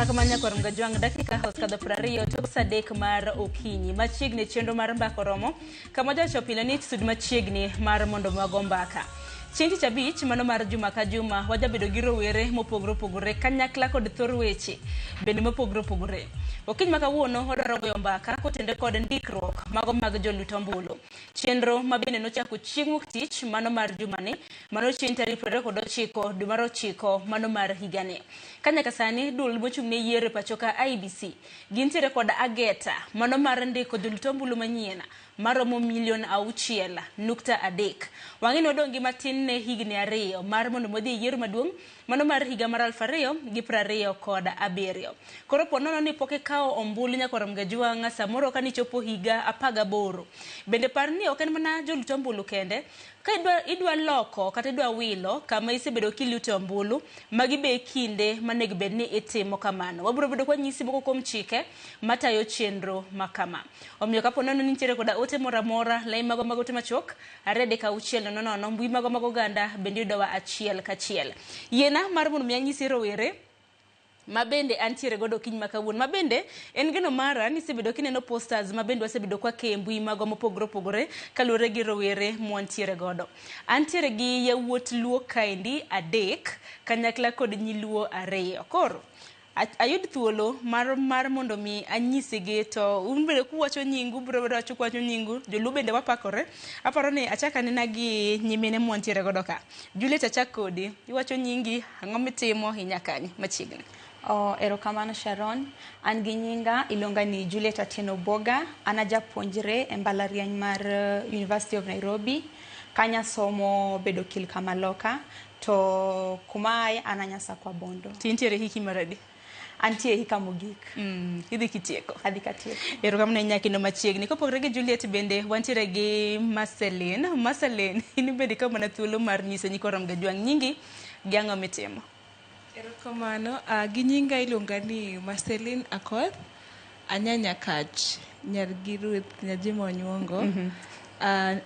kamanya kwa mgajwang dakika hoskadha prario tok sadek mar okinyi machiegni chenro mar mbako romo kamoja chopile ni sud machiegni mar mondo magombaka Chieng' Chabich mano mar juma ka juma wajabedo gi rowere mopogore opogore kanyakla kod thor weche bende mopogore opogore. Okiny ma kawuono odwaro goyo mbaka kotende kod ndikruok mago mag jolut ombulu. Chenro mabende nochako chieng' wuok tich mano mar jumani mano chieng' tarik 29 dwe mar 9 mano mar higani. Kanyaka sani dul mochung' ne yiero pachoka IBC gintiere kod ageta mano mar ndiko jolut ombulu manyien maromo $6.3. Wang'ini odong' gi matin ne higni 2 mar mondo modhi yiero maduong' mano mar higa mar 2027. Koro ponono ni poke kao ombulu nyakoro mgajwang' samoro kani chopo higa 18. Bende par ni ok en mana jolut ombulu kende ka idwa loko kata idwa wilo kama isebedo kiluto ombulu magi be kinde manego bed ni itimo kamano. Wabiro bedo kwa nyisi moko kuom chike matayo chenro makama. Omiyo kapo nono ni nitiere koda ote mora lai mago te machok arede ka uchiel nono mbui mago ganda bende yudowa achiel kachiel. Yena mar mondo mianyisi rowere mabende antiere godo kiny makawuon mabende en geno mara ni sebedo kineno posters mabende wasebedo kwa kembui mago mopogore opogore kaluwore gi rowere mwantiere godo. Antiere gi yawuot luo kaendi 3 kanyakla kod nyiluo 2. Koro ayud thuolo mar mondo mi anyisigi to unbede kuwacho nyingu bro wacho kwacho nyingu joluo bende wapakore. Aparo ni achaka nena gi nyimine mwantiere godo ka. Juliet achak kodi iwacho nyingi ang'o mitimo hinyakani machiegni. Erokamano Sharon, an gi nyinga ilonga ni Juliet Atieno Boga, ana japuonjre e mbalariany mar University of Nairobi, kanya somo bedo kilka maloka, to kumae ananyasa kwa bondo. Tintiere hiki maradi? Antie hika mogik. Idhi kitieko? Adhi katieko. Erokamano nyakino machiegni. Kopogre gi Juliet bende wantiere gi Marceline, ini bende kama na thuolo mar nyiso nyikoro mgajwang' nyingi gi ang'o mitimo. Erokamano, gi nyinga iluonga ni Marceline Akoth, anyanya kach, nyar gi Ruth Nyajima Onyuongo.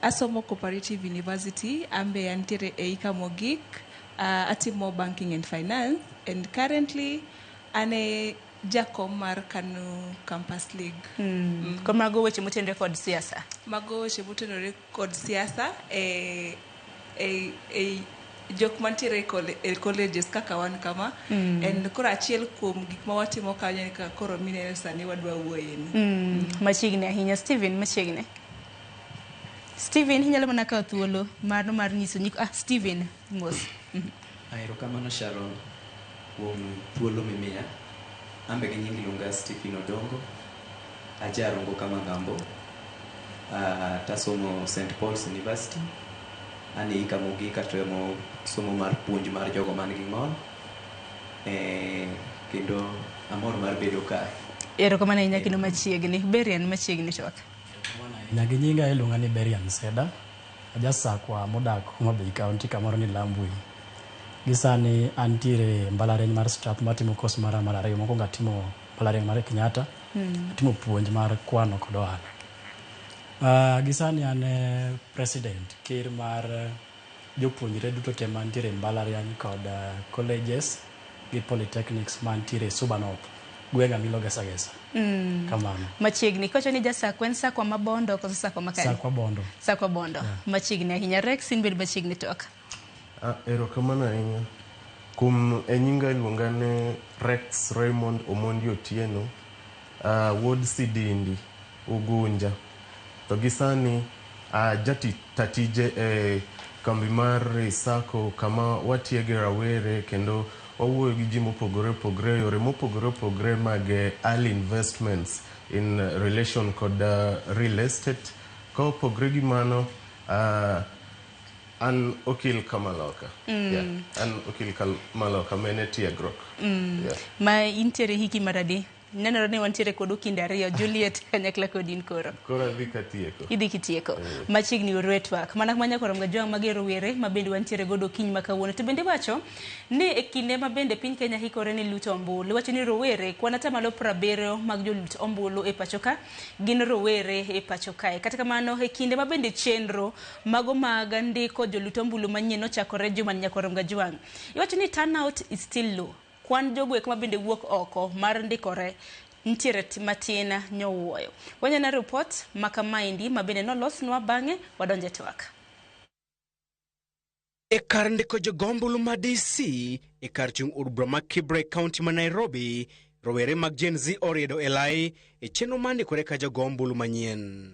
Asomo Cooperative University, ambe antiere e hika mogik, atimo banking and finance, and currently ane jakom mar KANU Campus League. Ko mago weche motenore kod siasa. Mago weche motenore kod siasa jok mantiere e colleges kaka wan kama en koro achiel kuom gik ma watimo kanyo ka koro mineno sani wadwa wuoyeni. Machiegni ahinya. Steven machiegni. Steven hinyalo mana kawo thuolo mar nyiso nyik Steven mos. Erokamano Sharon kuom thuolo mimiya. Ambe gi nyingi luonga Stephen Odongo, ajarongo kama ngambo, tasomo St. Paul's University, ane hika mogika to emo somo mar puonj mar jogo man gi ng'ol, kendo amor mar bedo kae. Erokamano ahinya kendo machiegni. Berian machiegni chwak. Nyagi nyinga iluonga ni Berian Seda, ajasakwa modak Homabay County kamoro ni Lambui. Gisani antiere mbalariany mar Strath matimo kos mar 2 mokwongo atimo mbalariany mar Kenyatta, atimo puonj mar kwano kod ohala. Gisani an president ker mar jopuonjre duto te mantiere mbalariany kod colleges gi polytechnics mantiere Suba North, gweng'a miloga Sagesa. Kamano. Machiegni kocho ni jasakwa en sakwa mabondo koso sakwa makani? Sakwa bondo. Sakwa bondo. Yeah. Machiegni ahinya. Rex in bed machiegni toka. Erokamano ahinya. Kum nyinga iluonga ni Rex Raymond Omondi Otieno, Ward Sidindi, Ugunja. To gisani jati tatije e kambi mar Sako kama watiege rawere kendo wawuoyo gi ji mopogore opogore yore mopogore opogore mag early investments in relation kod real estate. Ka opogore gi mano an okil Kamaloka. An okil Kamaloka mene tiegruok. Ma intiere hiki maradi? Nenore ni wantiere kod okinde 2 Juliet kanyakla kodin koro. Koro adhi katieko. Idhi kitieko. Machiegni urwetwak. Mana manya koro mgajwang' magero were mabende wantiere godo kiny makawuono. To bende wacho ni e kinde mabende piny Kenya hikore ni luto ombulu. Wacho ni rowere kwan atamalo 70 mag jolut ombulu e pachoka gin rowere e pachoka. Kata kamano e kinde mabende chenro mago mag ndiko jolut ombulu manyien ochakore juma nyakoro mgajwang'. Iwacho ni turnout is still low. kwan jogwek ma bende wuok oko mar ndikore ntiere matin nyowuoyo. Wanyana report makamaindi mabende nolosnwa bang'e wadonje twak. E kar ndiko jogombulu ma DC, e kar chung od bura ma Kibre County ma Nairobi, rowere mag Gen Z oriedo elai e chenro mar ndikore ka jogombulu manyien.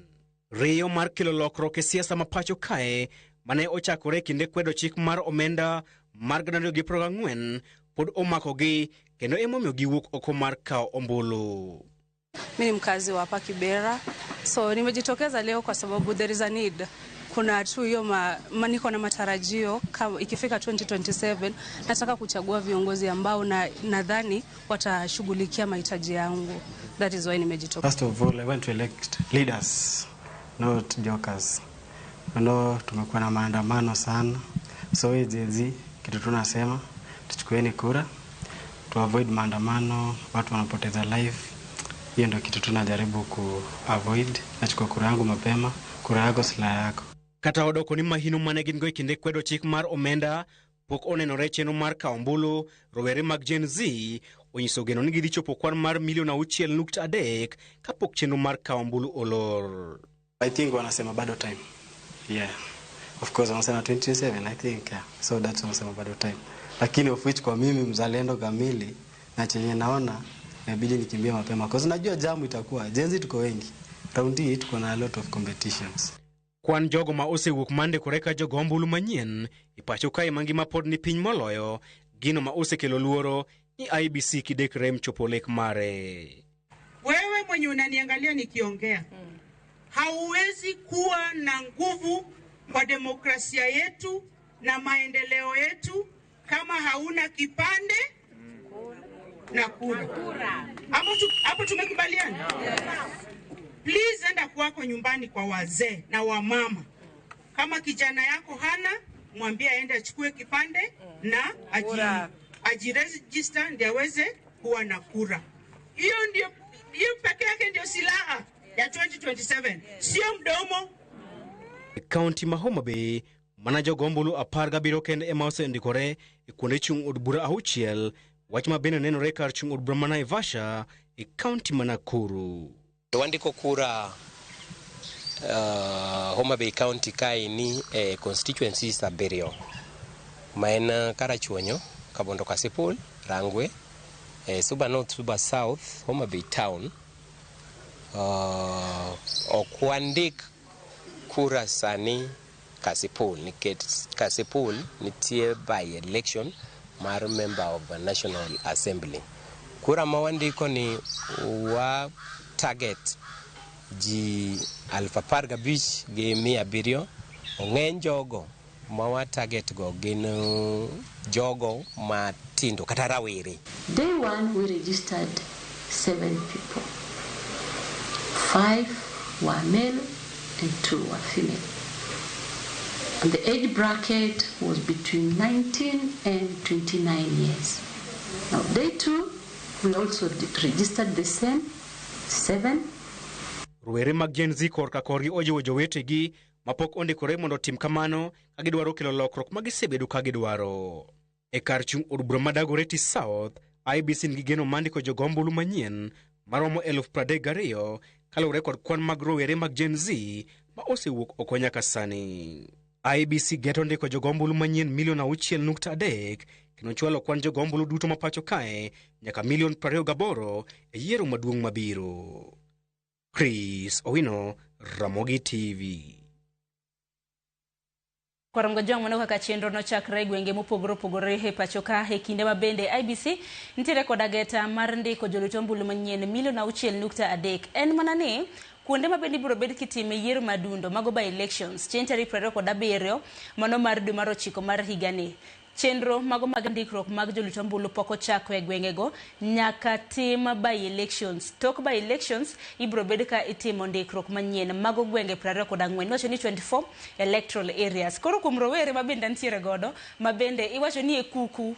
Riyo mar kelo lokruok e siasa ma pacho kae mane ochakore kinde kwedo chik mar omenda mar 2024 pod omakogi kendo emomiyo giwuok oko mar kao ombulu. Mimi ni mkazi wa hapa Kibera, so nimejitokeza leo kwa sababu there is a need. Kuna tu hiyo niko na matarajio kama ikifika 2027 nataka kuchagua viongozi ambao nadhani watashughulikia mahitaji yangu. That is why nimejitokeza. First of all, I want to elect leaders, not jokers. Tumekuwa na maandamano sana. So hizi kitu tunasema tuchukueni kura to avoid maandamano, watu wanapoteza life. Hiyo ndio kitu tunajaribu ku avoid. Nachukua kura yangu mapema, kura yako silaha yako. Kata odoko ni mahino mane gin go kinde kwedo chik mar omenda pok onenore chenro mar kao ombulu, rowere mag Gen Z onyiso geno ni gichopo kwan mar milion 6.3 kapok chenro mar kao ombulu olor. I think wanasema bado time. Yeah. Of course wanasema 27 I think. Yeah. So that's wanasema bado time. Lakini of which kwa mimi mzalendo kamili na chenye naona inabidi nikimbie mapema kwa sababu najua jamu itakuwa. Gen Z tuko wengi. Round hii tuko na a lot of competitions. Kwan jogo ma osewuok mande koreka jogombulu manyien ipacho kae mangima pod ni piny moloyo gino ma osekelo luoro ni IBC kidek rem chopo lek mare. Wewe mwenye unaniangalia nikiongea hauwezi kuwa na nguvu kwa demokrasia yetu na maendeleo yetu kama hauna kipande na kura. Hapo tumekubaliana? Please enda kwako nyumbani kwa wazee na wamama. Kama kijana yako hana, mwambie aende achukue kipande na ajiregister ndio aweze kuwa na kura. Hiyo pekee yake ndio silaha ya 2027. Sio mdomo. County ma Homa Bay mana jogombulu aparga biro kende ema osendikore e kuonde chung od bura auchiel wach ma bende nenore kar chung od bura ma Naivasha e county ma Nakuru. Wandiko kura Homa Bay County kaini constituencies abiriyo ma en Karachuonyo, Kabondo Kasipul, Rangwe, Suba North, Suba South, Homa Bay Town. Okwandik kura sani Kasipul, nikech Kasipul nitie by election mar member of the National Assembly. Kura ma wandiko ni wa target ji 15,000 gi 700. Ong'eny jogo ma wa target go gin jogo ma tindo kata rawere. Day one we registered 7 people. 5 were male and 2 were female. And the age bracket was between 19 and 29 years. Now day 2 we also registered the same 7. Rowere mag Gen Z korka korgi ojiwo jowetegi mapok ondikore mondo tim kamano ka gidwaro kelo lokruok ma gisebedo ka gidwaro. E kar chung od bura ma Dagoretti South, IBC nigi geno mandiko jogombulu manyien maromo 32,000 kalure kod kwan mag rowere mag Gen Z ma osewuok oko nyaka sani. IBC geto ndiko jogombulu manyien milion 6.3 kendo chwalo kwan jogombulu duto mapacho kae nyaka milion 28 e yiero maduong' mabiro. Chris Owino, Ramogi TV. Kwaramgo jong mano kaka chenro no chakre gwenge mopogore opogore e pacho ka e kinde mabende IBC nitiere kod ageta mar ndiko joluto ombulu manyien milion 6.3. En mana ni kuonde mabende biro bed kitime yiero madundo mago by elections chieng' tarik 27 mano mar dwe mar 9 mar higani. Chenro mago mag ndikruok mag joluto ombulu pok ochako e gwengego nyaka tim by elections. Tok by elections ibiro bed ka itimo ndikruok manyien mago gwenge 24 iwacho ni 24 electoral areas. Koro kuom rowere mabende ntiere godo mabende iwacho ni e kuku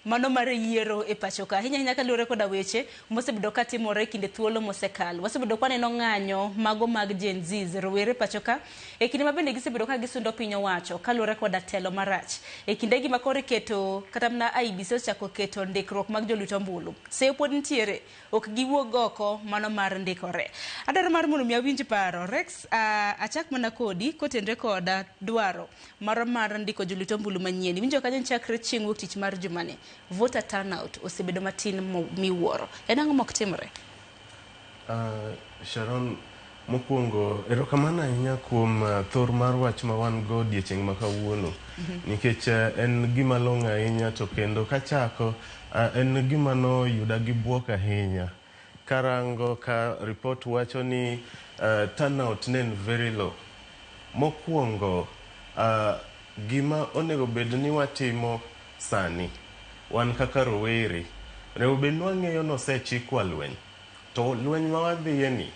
mano mar yiero e pacho ka ahinya ahinya kaluwore koda weche mosebedo ka timore kinde thuolo mosekalo. Wasebedo ka neno ng'anyo mago mag Gen Z rowere pacho ka e kinde ma bende gisebedo ka gisundo piny owacho kaluwore koda telo marach e kinde gi makoro keto kata mana IEBC ochako keto ndikruok mag joluto ombulu. Seyo pod nitiere ok giwuog oko mano mar ndikore. Adwaro mar mondo mi awinj paro Rex achak mana kodi kotenre koda dwaro mar ndiko joluto ombulu manyien. Winjo kanyo chakre chieng' wuok tich mar jumani voter turnout osebedo matin miwuoro. En ang'o mok timre? Sharon, mokwongo erokamano ahinya kuom thor mar wach ma wan go odiechieng' ma kawuono nikech en gima long'o ahinya to kendo kachako en gima noyuda gi buok ahinya karango ka report wacho ni turnout ne en very low. Mokwongo gima onego bed ni watimo sani wan kaka rowere onego bed ni wang'eyo nosechikwa lweny, to lweny ma wadhiye ni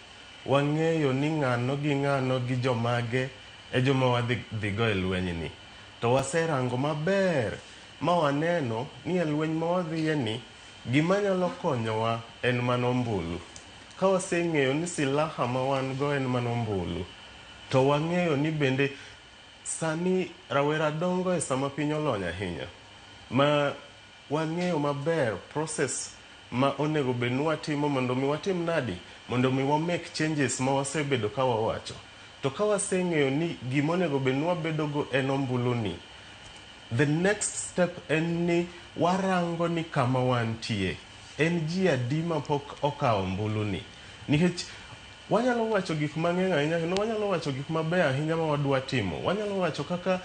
wang'eyo ni ng'ano gi jomage e joma wadhigo e lweny ni, to waserango maber ma waneno ni e lweny ma wadhiye ni gima nyalo konyowa en mana ombulu. Ka waseng'eyo ni silaha ma wan go en mana ombulu, to wang'eyo ni bende sani rawera dongo e sama piny olony ahinya ma wang'eyo maber process ma onego bed ni watimo mondo mi watim nadi mondo mi wa make changes ma wasebedo ka wawacho. To ka waseng'eyo ni gima onego bed ni wabedo go en ombulu ni, the next step en ni warango ni kama wantie en ji adi ma pok okawo ombulu ni, nikech wanyalo wacho gik mang'eny ahinya kendo wanyalo wacho gik mabeyo ahinya ma wadwa timo. Wanyalo wacho kaka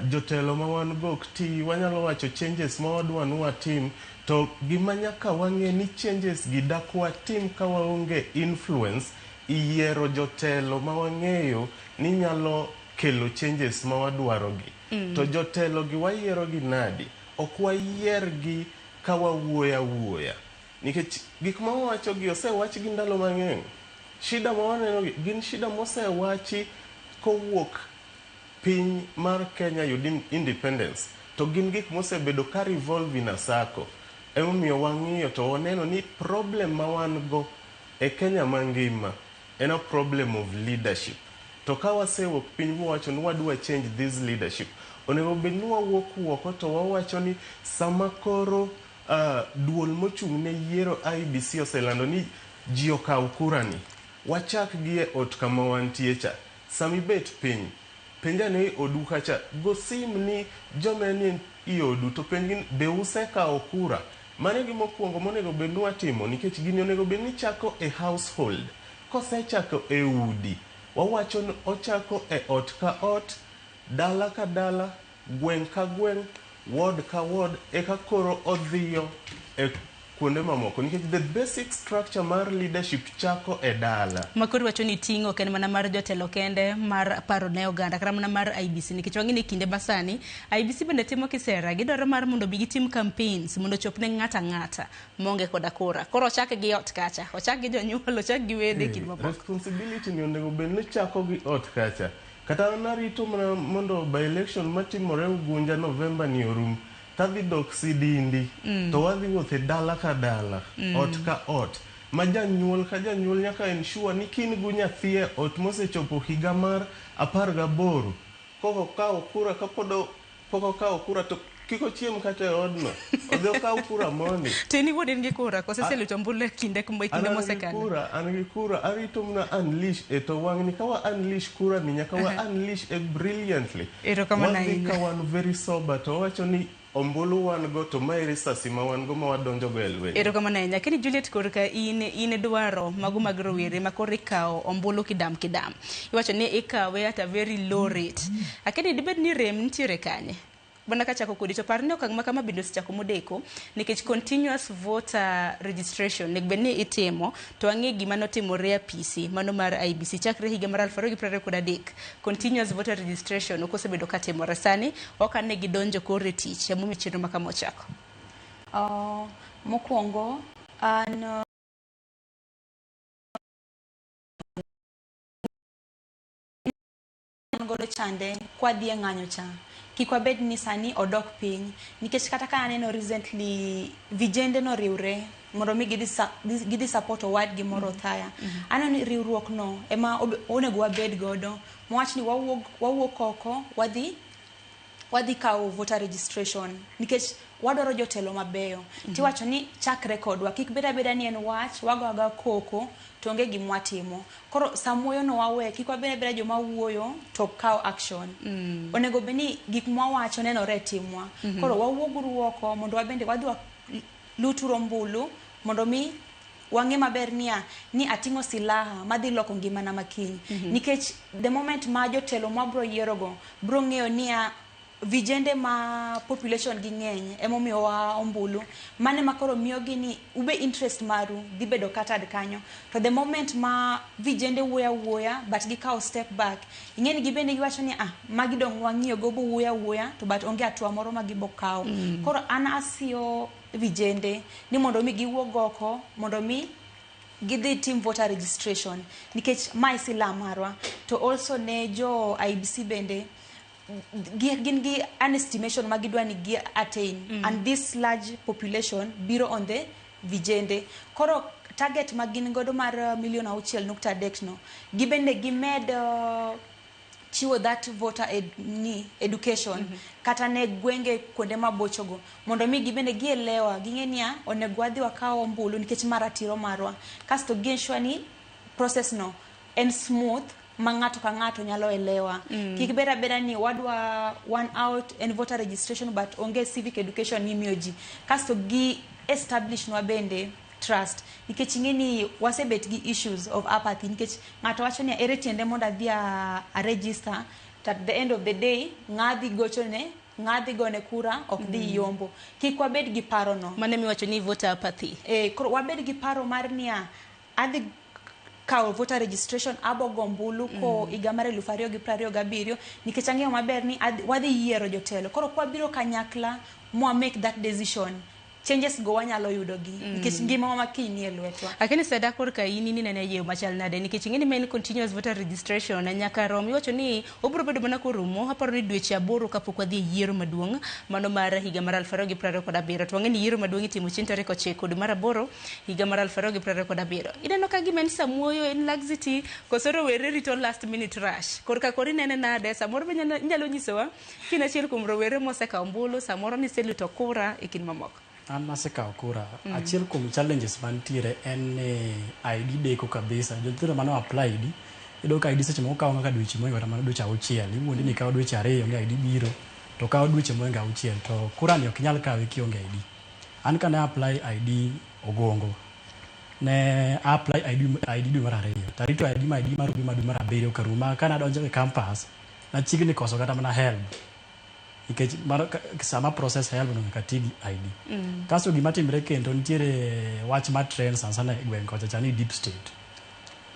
jotelo ma wan go ok ti, wanyalo wacho changes ma wadwa ni watim, to gima nyaka wang'e ni changes gi dak watim ka waonge influence yiero jotelo ma wang'eyo ni nyalo kelo changes ma wadwaro gi. To jotelo gi wayiero gi nadi? Ok wayier gi ka wawuoya nikech gik ma wawacho gi osewach gi ndalo mang'eny. Shida ma waneno gin shida mosewachi kowuok piny mar Kenya yud independence, to gin gik mosebedo ka revolve in a circle. Emomiyo wang'iyo to waneno ni problem ma wan go e Kenya mangima en a problem of leadership. To ka wasewuok piny wawacho ni wadwa change this leadership, onego bed ni wawuok oko to wawacho ni sama koro duol mochung' ne yiero IEBC oselando ni ji okaw kura ni, wachak gi e ot kama wantie cha. Sami bet piny penjane e odu kacha, go sim ni joma ni i odu to penjgi be usekawo kura. Mane gima mokwongo monego bed ni watimo, nikech gini onego bed ni chako e household. Kosechako e udi, wawacho ni ochako e ot ka ot, dala ka dala, gweng' ka gweng', ward ka ward, eka koro odhiyo e kuonde mamoko, nikech the basic structure mar leadership chako e dala. Makoro wacho ni ting'o ken mana mar jotelo kende mar paro ne oganda kata mana mar IEBC, nikech wang'ini kinde masani IEBC bende timo kisera gidwaro mar mondo bi gitim campaigns mondo chop ne ng'ata ng'ata monge koda kura. Koro ochak gi ot kacha, ochak gi jonyuol, ochak gi wede kinde mapok. Responsibility ni onego bed ni chako gi ot kacha. Kata narito mana mondo by election matimore Ugunja November ni orum, tadhi dok Sidindi, to wadhi wuothe dala ka dala, ot ka ot. Ma janyuol ka janyuol nyaka ensure ni kin gu nyathi e ot mosechopo higa mar 18 koko kawo kura poko kawo kura to kiko chiem kata e odno odhi okawo kura mondi. Teni wuod in gi kura kose seluto ombulu e kinde mosekalo? An gi kura arito mna unleash e to wang'ni ka wa unleash kura ni nyaka wa unleash e brilliantly. Wadhi ka wan very sober to wacho ni ombulu wan go to mai risasi ma wan go ma wadonjo go e lweny. Erokamano ahinya. Kini Juliet korka in dwaro mago mag rowere ma koro ikawo ombulu kidam. Iwacho ni ikawe at a very low rate. Akini dibed ni rem nitiere kanye? Bana kachako kodi to parni okang' ma kama bende osechako modeko nikech continuous voter registration nek bed ni itimo to ang'e gima notimore apisi mano mar IEBC chakre higa mar 2023. Continuous voter registration ok osebedo ka timore sani, ok ane gidonjo kore tich emomiyo chenro makama ochako. Mokwongo an godo chande kwa dhie ng'anyo cha kik wabed ni sani odok piny nikech kata ka aneno recently vijende no riwre mondo mi gidhi support owadgi moro thaya aneno ni riwruok no ema onego wabed godo mwach ni wawuok oko wadhi kawo voter registration nikech wadwaro jotelo mabeyo tiwacho ni chakre kodwa kik beda ni en wach wagoga koko to onge gimwatimo koro samuoyo no wawe kik wabeda joma wuoyo to kawo action onego beni gik mwawacho nenore timwa koro wawuoguru oko mondo wabende wadhi luturo mbulu mondo mi wang'e maber ni ating'o silaha madhi loko ngimana makiny nikech the moment ma jotelo mabro yierogo bro ng'eyo ni vijende ma population gi ng'eny emomiyo wa ombulu mane makoro miyo gini ube interest maru dhi bedo katad kanyo to the moment ma vijende wuoya but gikawo step back ing'eni gibende giwacho ni magi dong wang'iyo go bo wuoya to but onge atua moro ma gibokawo koro an asiyo vijende ni mondo mi giwuog oko mondo mi gidhi team voter registration nikech mai sila marwa to also ne jo IBC bende gin gi an estimation magidwa ni gi attain and this large population biro on the vijende koro target magin godo mar 6.3 no gibende gimed chiwo that voter education kata ne gwenge kuonde mabochogo mondo mi gibende gielewa ging'enia onego wadhi wakawo ombulu nikech maratiro marwa kasto ginshwa ni process no en smooth mangato ka ngato nyalo elewa kik beda ni wadwa one out and voter registration but onge civic education ni mioji kasto gi establish nwa bende trust nikech ing'eni wasebet gi issues of apathy nikech ngato wacho ni ere tiende mondo adhi a register at the end of the day ng'adhi gochone ng'adhi gone kura ok dhi yombo kik wabed gi paro no mane miwacho ni voter apathy koro wabed gi paro mar nia adhi kawo voter registration abogo mbulu ko higa mar 2027 nikech ang'eyo maber ni wadhi yiero jotelo koro kwa biro kanyakla mwa make that decision changes go wanyalo yudo gi nikech ngima ma kiny e lwetwa lakini sada korka ini ni nene yew machal nade nikech ing'eni main continuous voter registration nyaka rom iwacho ni obro bedo mana korumo aparo ni dweche 8 kapok wadhi yiero maduong' mano mar higa mar 2027 to ng'eni yiero maduong' itimo chieng' tarik 9 dwe mar 8 higa mar 2027 ineno ka gima en samuoyo en laxity kosoro were rito last minute rush korka kori nene nade samoro be nyalo nyisowa kinachiel kuom rowere mosekawo mbulu samoro ni seluto kura e kin mamoko an nasekawo kura achiel kuom challenges mantiere en ID deko kabisa jothindo mano applied ido ka ID seche moko kawo kaka dweche moingo mana dweche 6 iwuondi ni kawo dweche 2 ni ID biro to kawo dweche moingo 6 to kura ni ok nyal kawe kionge ID an kana apply ID ogongo ne apply ID dwe mar 2 tarito ID ma dwe mar 7 karuma kana donjo e campus na chigni koso kata mana help ikech sama process help no katigi ID kaso gima timre kendo nitiere wach ma trend sana e gweng kocha chani deep state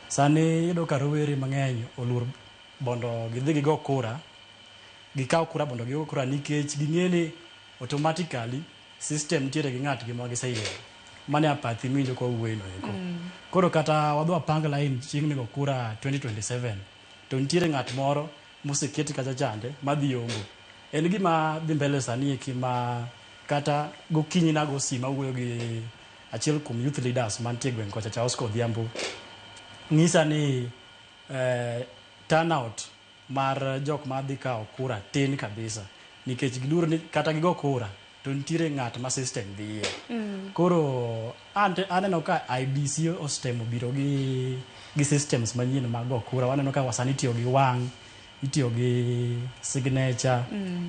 sani yudo ka rowere mang'eny olur bondo gidhi go kura gikaw kura bondo gigo kura nikech ging'eni automatically system nitiere gi ng'at gi magiseyiero mane apathy minjo ko wuoyno eko koro kata wadwa pang line chieng' nego kura 2027 to nitiere ng'at moro moseketi kacha chande madhi yombo en gima dhi mbele sani kima kata gokinyi na go sima wuoyo gi achiel kuom youth leaders mantie gweng kocha cha Oscar Odhiambo ng'isa ni turnout mar jok madhi kawo kura tin kabisa nikech giduro ni kata gigo kura to nitiere ng'at ma system dhiye koro aneno ka IBC ostemo biro gi systems manyien mag go kura waneno ka wasani tiyo gi wang' itiyo gi signature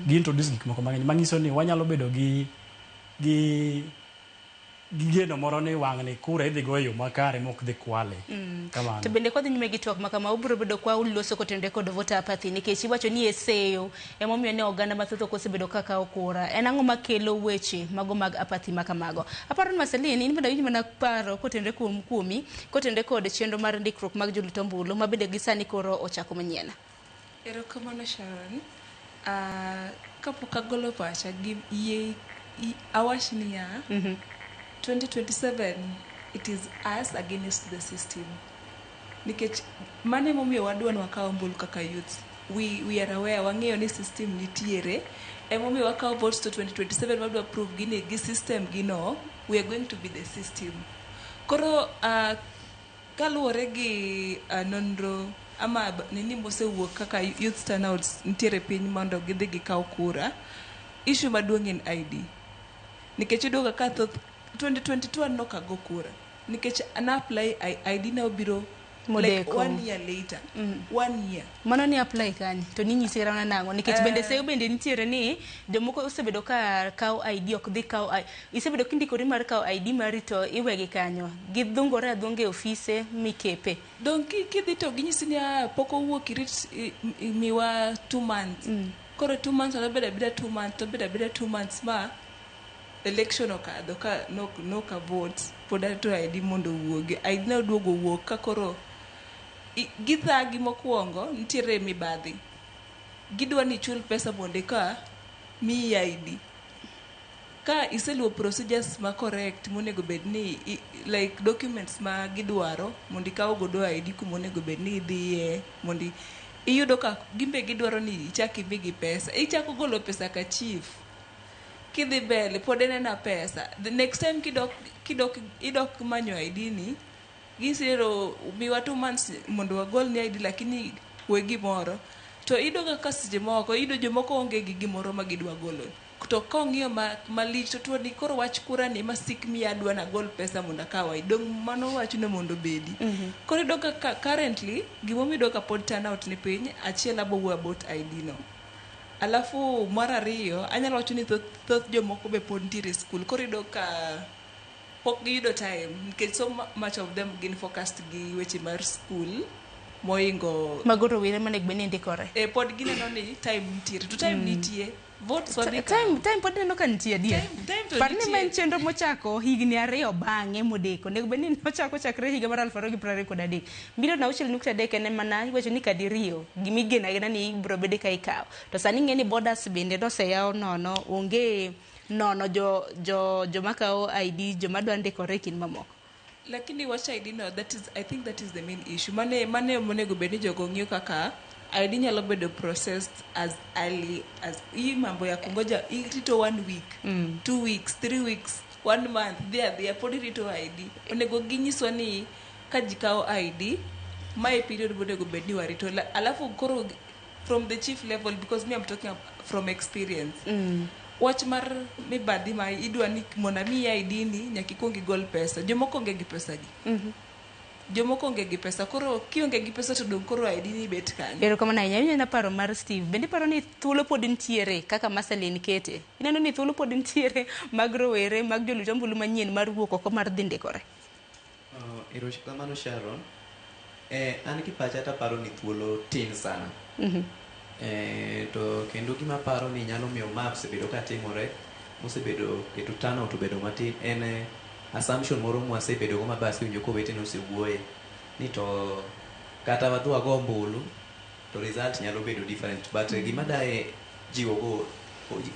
gi introduce gik moko mang'eny manyiso ni wanyalo bedo gi geno moro ni wang' ni kura idhi goyo makare mok dhi kwale kamano to bende kodhi nyime gi twak makama ubro bedo kwa uloso kotende kod voter apathy nikech iwacho ni eseyo emomiyo ne oganda mathoth osebedo kaka okura en ang'o makelo weche mago mag apathy makamago aparo ni Marceline in bende winj mana paro kotende kuomi kotende kod chenro mar ndikruok mag joluto ombulu ma bende gisani koro ochako manyien. Erokamano Sharon. Kapok agolo pacha gi awach niya 2027 it is us against the system. Nikech mane momiyo wadwa ni wakaw ombulu kaka youth we are aware, wang'eyo ni system nitiere, emomiyo wakawo votes to 2027 wadwa prove gini gi system gino, we are going to be the system. Koro kaluwore gi nonro ama nini mosewuok kaka youth turnouts nitiere piny mondo gidhi gikaw kura, issue maduong' en ID. Nikech yudo ka thoth 2022 nokago kura nikech an apply ID na obiro like 1 year later. 1 year mano ni apply kani to ni nyisi rana nango nikech bende seyo bende nitiere ni jomoko osebedo ka kaw ID ok dhi kaw isebedo kindikori mar kaw ID mari to iwegi kanyo gidhungore adhunge ofise mikepe donc kidhi to ginyisi ni poko wuok irit miwa 2 months koro 2 months to beda 2 months to beda 2 months ma election okadho ka no ka vote pod to ID mondo wuoge ID na duogo wuok ka koro githagi mokwongo nitiere mibadhi gidwa ni chul pesa mondo ka mi ID ka iseluwo procedures ma correct monego bed ni like documents ma gidwaro mondo ikaw godo ID kumonego bed ni idhiye mondo iyudo ka gimbe gidwaro ni ichaki bigi pesa ichako golo pesa ka chief kidhi bele pod enena pesa the next time idok manyo ID ni gisero miwa 2 months mondo wagol ni ID lakini we gimoro to idoga kasije moko ido jomoko onge gi gimoro ma gidwa golo to kong'iyo malich to ni koro wach kura ni masik mi adwa na gol pesa mondo akawa idong mano wach no mondo bedi koro idoga currently gimo mi doga pod turn out ni piny achiel abo about ID no alafu mara riyo anyalo wacho ni thoth jomoko be pod ntiere school koro idoga pok giyudo time nikech so much of them gin focused gi weche mar school moingo magoro wire manego bende ndikore pod gineno ni time nitiere to time nitie votes time pod neno ka nitie adier parni ma en chenro mochako higni 2 bang'e modeko nego bende nochako chakre higa mar 2023 milion 6.3 ene mana iwacho ni kadirio gimigena gena ni ibro bede ka ikaw to sani ng'eni borders bende noseyaw nono onge nono joma kawo ID joma dwa ndikore kin mamoko lakini wach ID no I think that is the main issue mane monego bed ni jogo ng'iyo kaka ID nyalo bedo processed as early as hii mambo ya kungoja irito 1 week 2 weeks 3 weeks 1 month they pod irito ID onego ginyiswa ni kajikawo ID my period bonego bed ni warito alafu koro from the chief level because me I'm talking from experience wach mar mibadhi ma idwa ni mona mi ID ni nyaki kongi gol pesa jomoko onge gi pesa gi jomoko onge gi pesa koro kionge gi pesa to dong koro ID ni bet kanyo ero kama na paro mar Steve bende paro ni thuolo pod ntiere kaka Maselin kete ineno ni thuolo pod ntiere mag rowere mag joluto ombulu manyien mar wuok oko mar dhi ndikore ero kamano Sharon an gi pacha ta paro ni thuolo tin sana to kendo gima paro ni nyalo miyo maps bedo ka timore mosebedo keto turnout bedo matin en assumption moro mwasebedo go mabasi winjo ko wetene osewuoye ni to kata wadwa go ombulu to result nyalo bedo different but gima dae jiwo go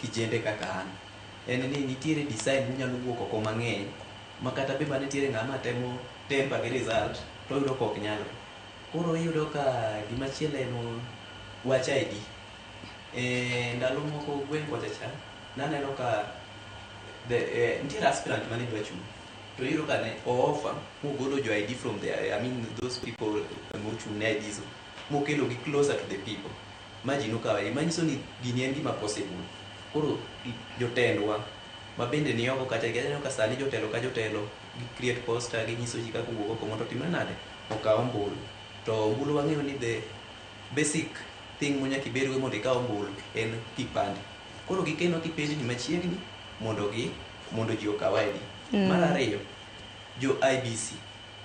kijende kaka an en ni nitiere design munyalo wuok oko mang'eny makata be mane nitiere ng'ama temo tempa gi result to yudo kok nyalo koro yudo ka gima chielo en wach ID ndalo moko gwen kocha naneno ka nitiere aspirant mane dwa chung to yudo ka ne offer mogolo jo ID from there I mean those people mochung ne IDs mokelo gi closer to the people imagine ka manyiso ni gini en gima possible koro jotendwa mabende ni oko kata geno ka sani jotelo ka jotelo gi create poster gi nyiso ji kaka wuok oko mondo timre nade okaw ombulu to ombulu wang'eyo ni the basic thing munya kibedo mondo ikaw ombulu en kipande koro gikeno kipendi ni machiegni mondo ji okaw ID mar ariyo jo IBC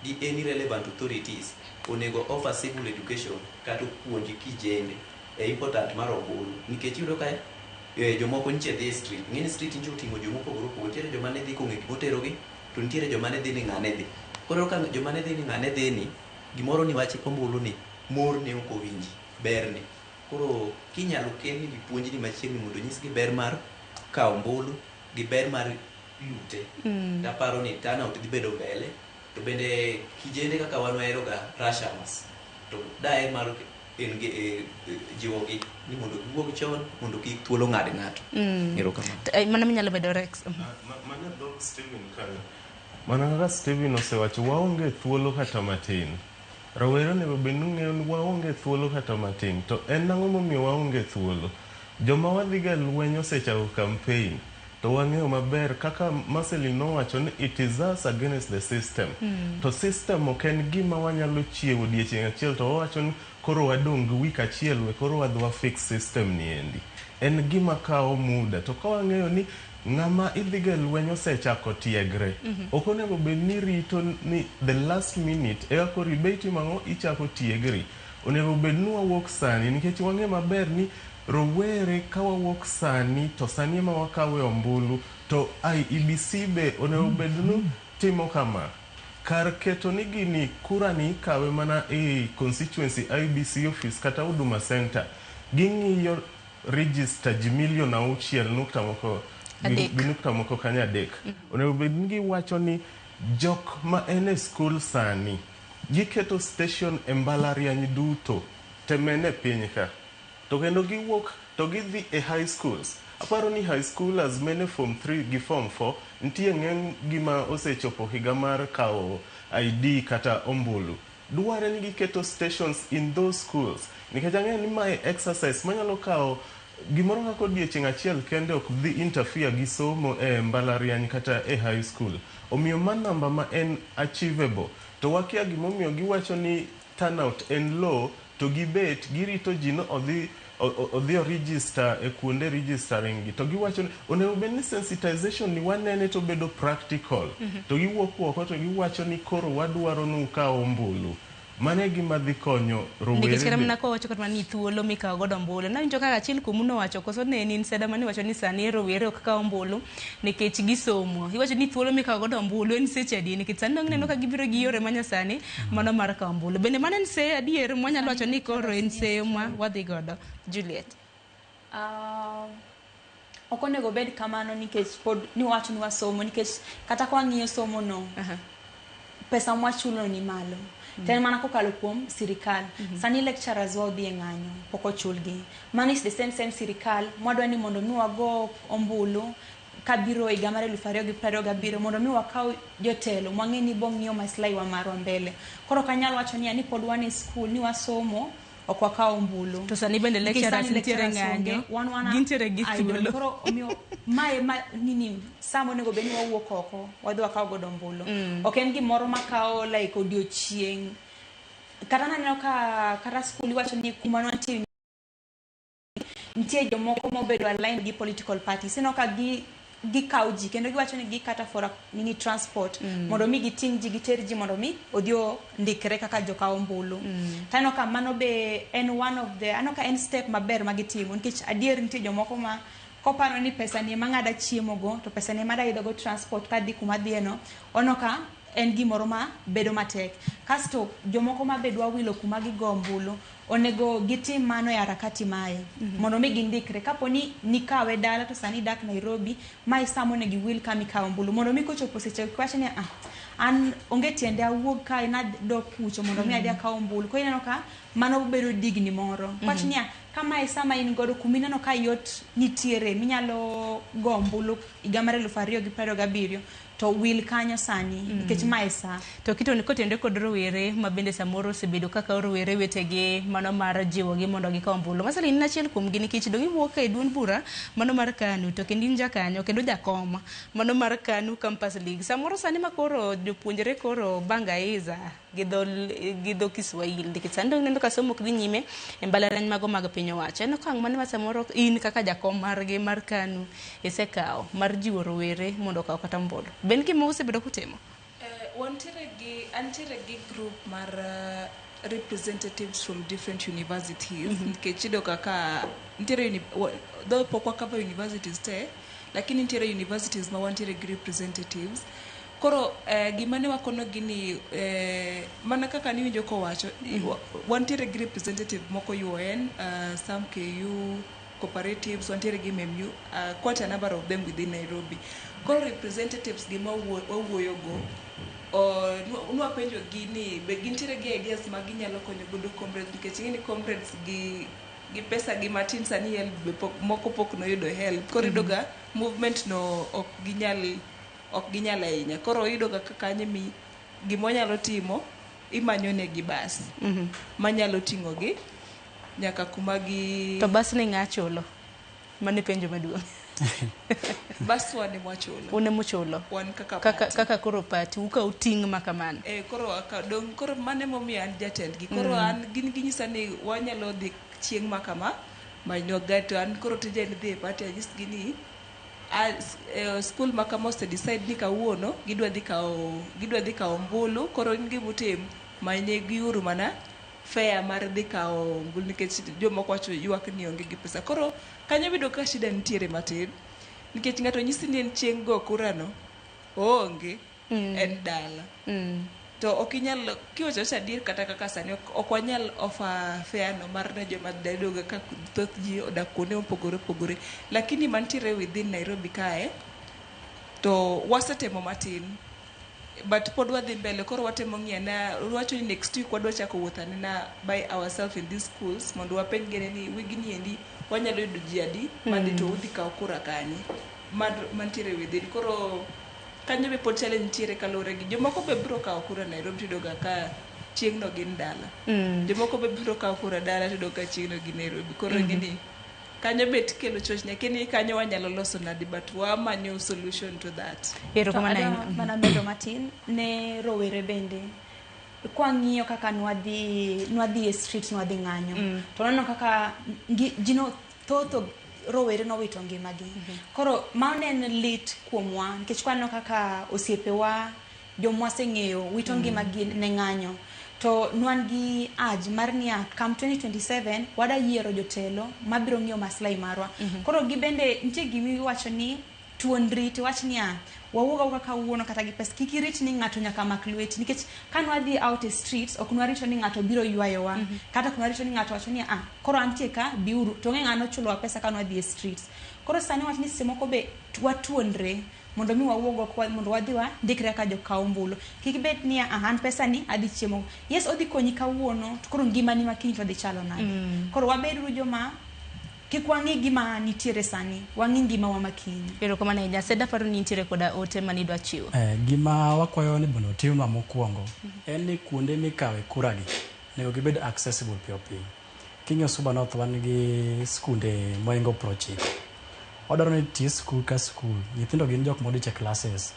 gi any relevant authorities onego offer civil education kata puonj kijende important mar ombulu nikech yudo ka jomoko nitie dhi street ng'eni street injo tingo jomoko group nitiere joma ne dhi kong'e gimotero gi to nitiere joma ne dhi ni ng'ane dhi koro ka joma ne dhi ni ng'ane dhi ni gimoro ni wach ombulu ni mor ne ok owinji ber ni koro kinyalo kelni puonj ni machiegni mondo nyisgi ber mar kawo ombulu gi ber mar lute taparo ni turnout dhi bedo mbele to bende kijende kaka wan wahero ga rushers to dae mar en jiwogi ni mondo giwuog chon mondo kik thuolo ng'ad ng'ato. Erokamano. Mana minyalo bedo Rex. Mana dok Steven kanyo. Mana kaka Steven osewacho, waonge thuolo kata matin. Rawere onego bed ni ng'eyo ni waonge thuolo kata matin. To en ang'o momiyo waonge thuolo? Joma wadhiga lweny osechako campaign. To wang'eyo maber kaka Marceline nowacho ni it is us against the system. To system ok en gima wanyalo chiewo odiechieng' achiel to wawacho ni koro wadong' wik achiel we koro wadwa fix system ni endi. En gima kawo muda. To ka wang'eyo ni ng'ama idhiga lweny osechako tiegre. Ok onego bed ni rito ni the last minute eka koro ibeti mang'o ichako tiegri. Onego bed ni wawuok sani nikech wang'e maber ni rowere ka wawuok sani to sani ema wakawe ombulu to IEBC be onego bed ni timo kama. Kar keto ni gini kura ni ikawe mana e constituency IEBC office kata Huduma Center. Ging'iyo register ji milion 6.3 kanya adek. Onego bed ni giwacho ni jok ma ene school sani giketo station e mbalariany duto temene piny ka. To kendo giwuok to gidhi e high schools. Aparo ni high schoolers mene form 3 gi form 4 nitie ng'eng gima osechopo higa mar kao ID kata ombulu. Duare ni giketo stations in those schools. Nikech ang'e ni mae exercise manyalo kao gimoro kaka odiechieng' achiel kende ok dhi interfere gi somo e mbalariany kata e high school. Omiyo man namba ma en achievable. To wakia gimomiyo giwacho ni turnout en low to gibet girito ji no odhi register e kuonde registering gi to giwacho ni onego bed ni sensitization ni wanene to bedo practical. To giwuok oko to giwacho ni koro wadwaro nu ka ombulu. Mane gima dhi konyo rowere. Nikech kera mna kowacho kata ni thuolo mikawo godo ombulu. Nawinjo kaka achiel kuom nowacho koso ne ni Seda mane wacho ni sani rowere ok kawo ombulu nikech gisomo. Iwacho ni thuolo mikawo godo ombulu en seche adi nikech sani neno ka gibiro gi yore manyasani mano mar kawo ombulu. Bende mano en se adier mwanyalo wacho ni koro en se ma wadhi godo. Juliet. Ok onego bed kamano nikech pod ni wacho ni wasomo nikech kata kwa ng'iyo somo no pesa mwachulo ni malo. Ten mana kokalo kuom sirikal. Sani lecturers wa odhi ng'anyo pok ochulgi. Man is the same sirikal mwadwa ni mondo mi wago ombulu kabiro higa mar 2027 mondo mi wakaw jotelo mwang'e ni bong'iyo maslahi wa marwa mbele. Koro kanyalo wacho ni pod wan e school ni wasomo ok wakaw ombulu. To sani bende lecturers nitiere ng'anyo gintiere gi thuolo. Koro omiyo mae nini samo onego bed ni wawuok oko wadhi wakaw godo ombulu. Ok en gimoro makawo like odiochieng'. Kata naneno ka kata school iwacho ni kuma nitie jomoko mobedo aligned gi political parties. Ino ka gikaw ji kendo giwacho ni gikata for nini transport mondo mi giting ji giter ji mondo mi odio ndikre kaka joka ombulu. Tano ka mano be en one of the anoka en step maber magitimo nikech adier nitie jomoko ma koparo ni pesa ni mang'ada chiemo go to pesa ni mada idogo transport kadhi kuma dhieno onoka en gimoro ma bedo matek. Kasto jomoko ma bedwa wilo kuma gigo ombulu onego gitim mano e harakati mae mondo mi gindikre kaponi nikawe dala to sani dak Nairobi mai samo ne giwil kami kawo ombulu mondo mi kochopo seche kwache ni an onge tiende awuog ka ina do pucho mondo mi adhi kawo ombulu ko ineno ka mano bedo digni moro kwache ni kama isama in godo kumineno ka yot nitiere minyalo go ombulu higa mar 2027 to will kanyo sani nikech maesa to kito ni kotende kod rowere ma bende samoro osebedo kaka rowere wetegi mano mar jiwogi mondo gikaw ombulu. Masali ni achiel kuom gi nikech do giwuok e duond bura mano mar KANU to kendo inja kanyo kendo jakoma mano mar KANU Campus League samoro sani makoro jopuonjre koro bangaiza gidho Kiswahili nikech sani nendo ka somo kdhi nyime e mbalariany mago mag piny owacho. En okang' mane ma samoro in kaka jakom margi mar KANU isekawo mar jiwo rowere mondo okaw kata ombulu. Ben gima osebedo kutimo? Antiere gi group mar representatives from different universities. Nikech ido kaka nitiere though pok wakava universities te lakini nitiere universities ma wantiere gi representatives. Koro gima ne wakono gini mana kaka niwinjo kowacho wantiere gi representative moko UN, some KU cooperatives, wantiere gi MMU, quite a number of them within Nairobi. Koro representatives gima wawuoyo go nwa penjo gi ni be gintiere gi ideas ma ginyalo konyo godo comrades nikech ing'e ni comrades gi pesa gi matin sani help be moko pok noyudo help koro iyudo ga movement no ok ginyal ahinya koro iyudo ga kanye mi gimonyalo timo imanyo ne gi bas manyalo ting'o gi nyaka kuma gi to bas ni ng'a chulo mane penjo maduong' bas wane mwachulo une muchulo wan kaka koro pati uka uting' makamano koro mane momiyo an jatend gi koro an gin ginyisa ni wanyalo dhi chieng' makama manyo gato an koro tije ni dhi e pati anyis gi ni school makama ose decide ni kawuono gidwa dhi kawo ombulu koro in gimutim manye giuru mana fare mar dhi kawo ombulu nikech jomoko wacho ywak ni onge gi pesa koro kanyo bedo ka shida nitiere matin nikech ng'ato nyisi ni en chieng' go kura no oonge en dala to ok inyal kiwacho adier kata kaka sani ok wanyal offer fare no mar ne joma dadoga ka thoth ji odak kuonde mopogore opogore lakini mantiere within Nairobi kae to wasetemo matin but pod wadhi mbele koro watemo ng'iana wacho ni next week wadwa chako wuothane na by ourselves in these schools mondo wapenj gene ni wigni endi wanyalo yudo ji adi madhi to udhi kawo kura kanye mantiere within koro kanyo be pod challenge nitiere kalure gi jomoko be biro kawo kura Nairobi tido ga ka chieng' no gin dala jomoko be biro kawo kura dala tido ka chieng' no gin Nairobi koro gini kanyo bet kelo choch lakini kanyo wanyalo loso nadi but wamanyo solution to that mana medo matin ne rowere bende kwa ng'iyo kaka nwadhi e street nwadhi ng'anyo to neno kaka jino thotho rowere nowito ngimagi koro mano en lit kuomwa nikech kwaneno kaka osiepewa jomwa seng'eyo wito ngimagi ne ng'anyo to nwan gi aj mar niya kam 2027 wada yiero jotelo mabiro ng'iyo maslahi marwa koro gibende nitie gimiwacho ni tuonri tiwach niya wawuoga kaka wuono kata gi pesa kik irit ni ng'ato nyaka mak lweti nikech ka nwadhi out e streets ok nwarito ni ng'ato biro ywayowa kata ok nwarito ni ng'ato wacho ni koro antie ka biuru to ng'e ng'ano chulowa pesa ka nwadhi e streets koro sani wach ni seche moko be watuonre mondo mi wawuogo mondo wadhi ndikre ka jokaw ombulu kik bet ni an pesa ni adhi chiemo yes odhi konyi kawuono to koro ngimani makiny to dhi chalo nade koro wabedru joma kik wang'i gima nitiere sani wang'i ngima wa makiny pero kama na Seda paro ni nitiere koda ote mani dwa chiwo gima wakwayo ni bono timwa mokwongo en ni kuonde mikawe kura gi nego gibed accessible piyo piyo king'yo Suba North wan gi skunde moingo 90 odaro ni tie skul ka skul nyithindo gin jok modich e classes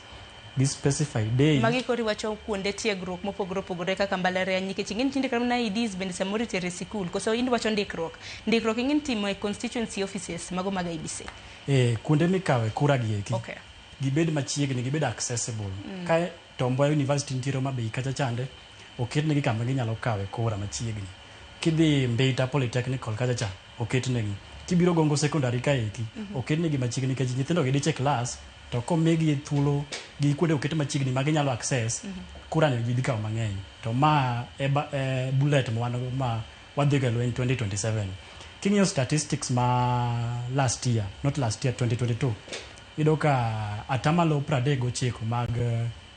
gi specify day magi kori wacho kuonde tiegruok mopogore opogore kaka mbalariany nikech ing'e tinde kama na IDs bende samoro tere sikul koso indi wacho ndikruok ing'e timo e constituency offices mago mag IBC kuonde mikawe kura gi eki gibed machiegni gibed accessible ka Tomboya University nitiere ma bei kacha chande oketnegi kama ginyalo kawe kura machiegni kidhi Mbeita Polytechnical kacha cha oketnegi kibiro Gongo Secondary ka eki oketnegi machiegni nikech nyithindo gidich e class to komigi thuolo gi kuonde oket machiegni ma ginyalo access kura ne gidhi kawo mang'eny to ma bullet ma wadhi ga lweny 2027 king'iyo statistics ma last year 2022 iyudo ka atamalo 39 mag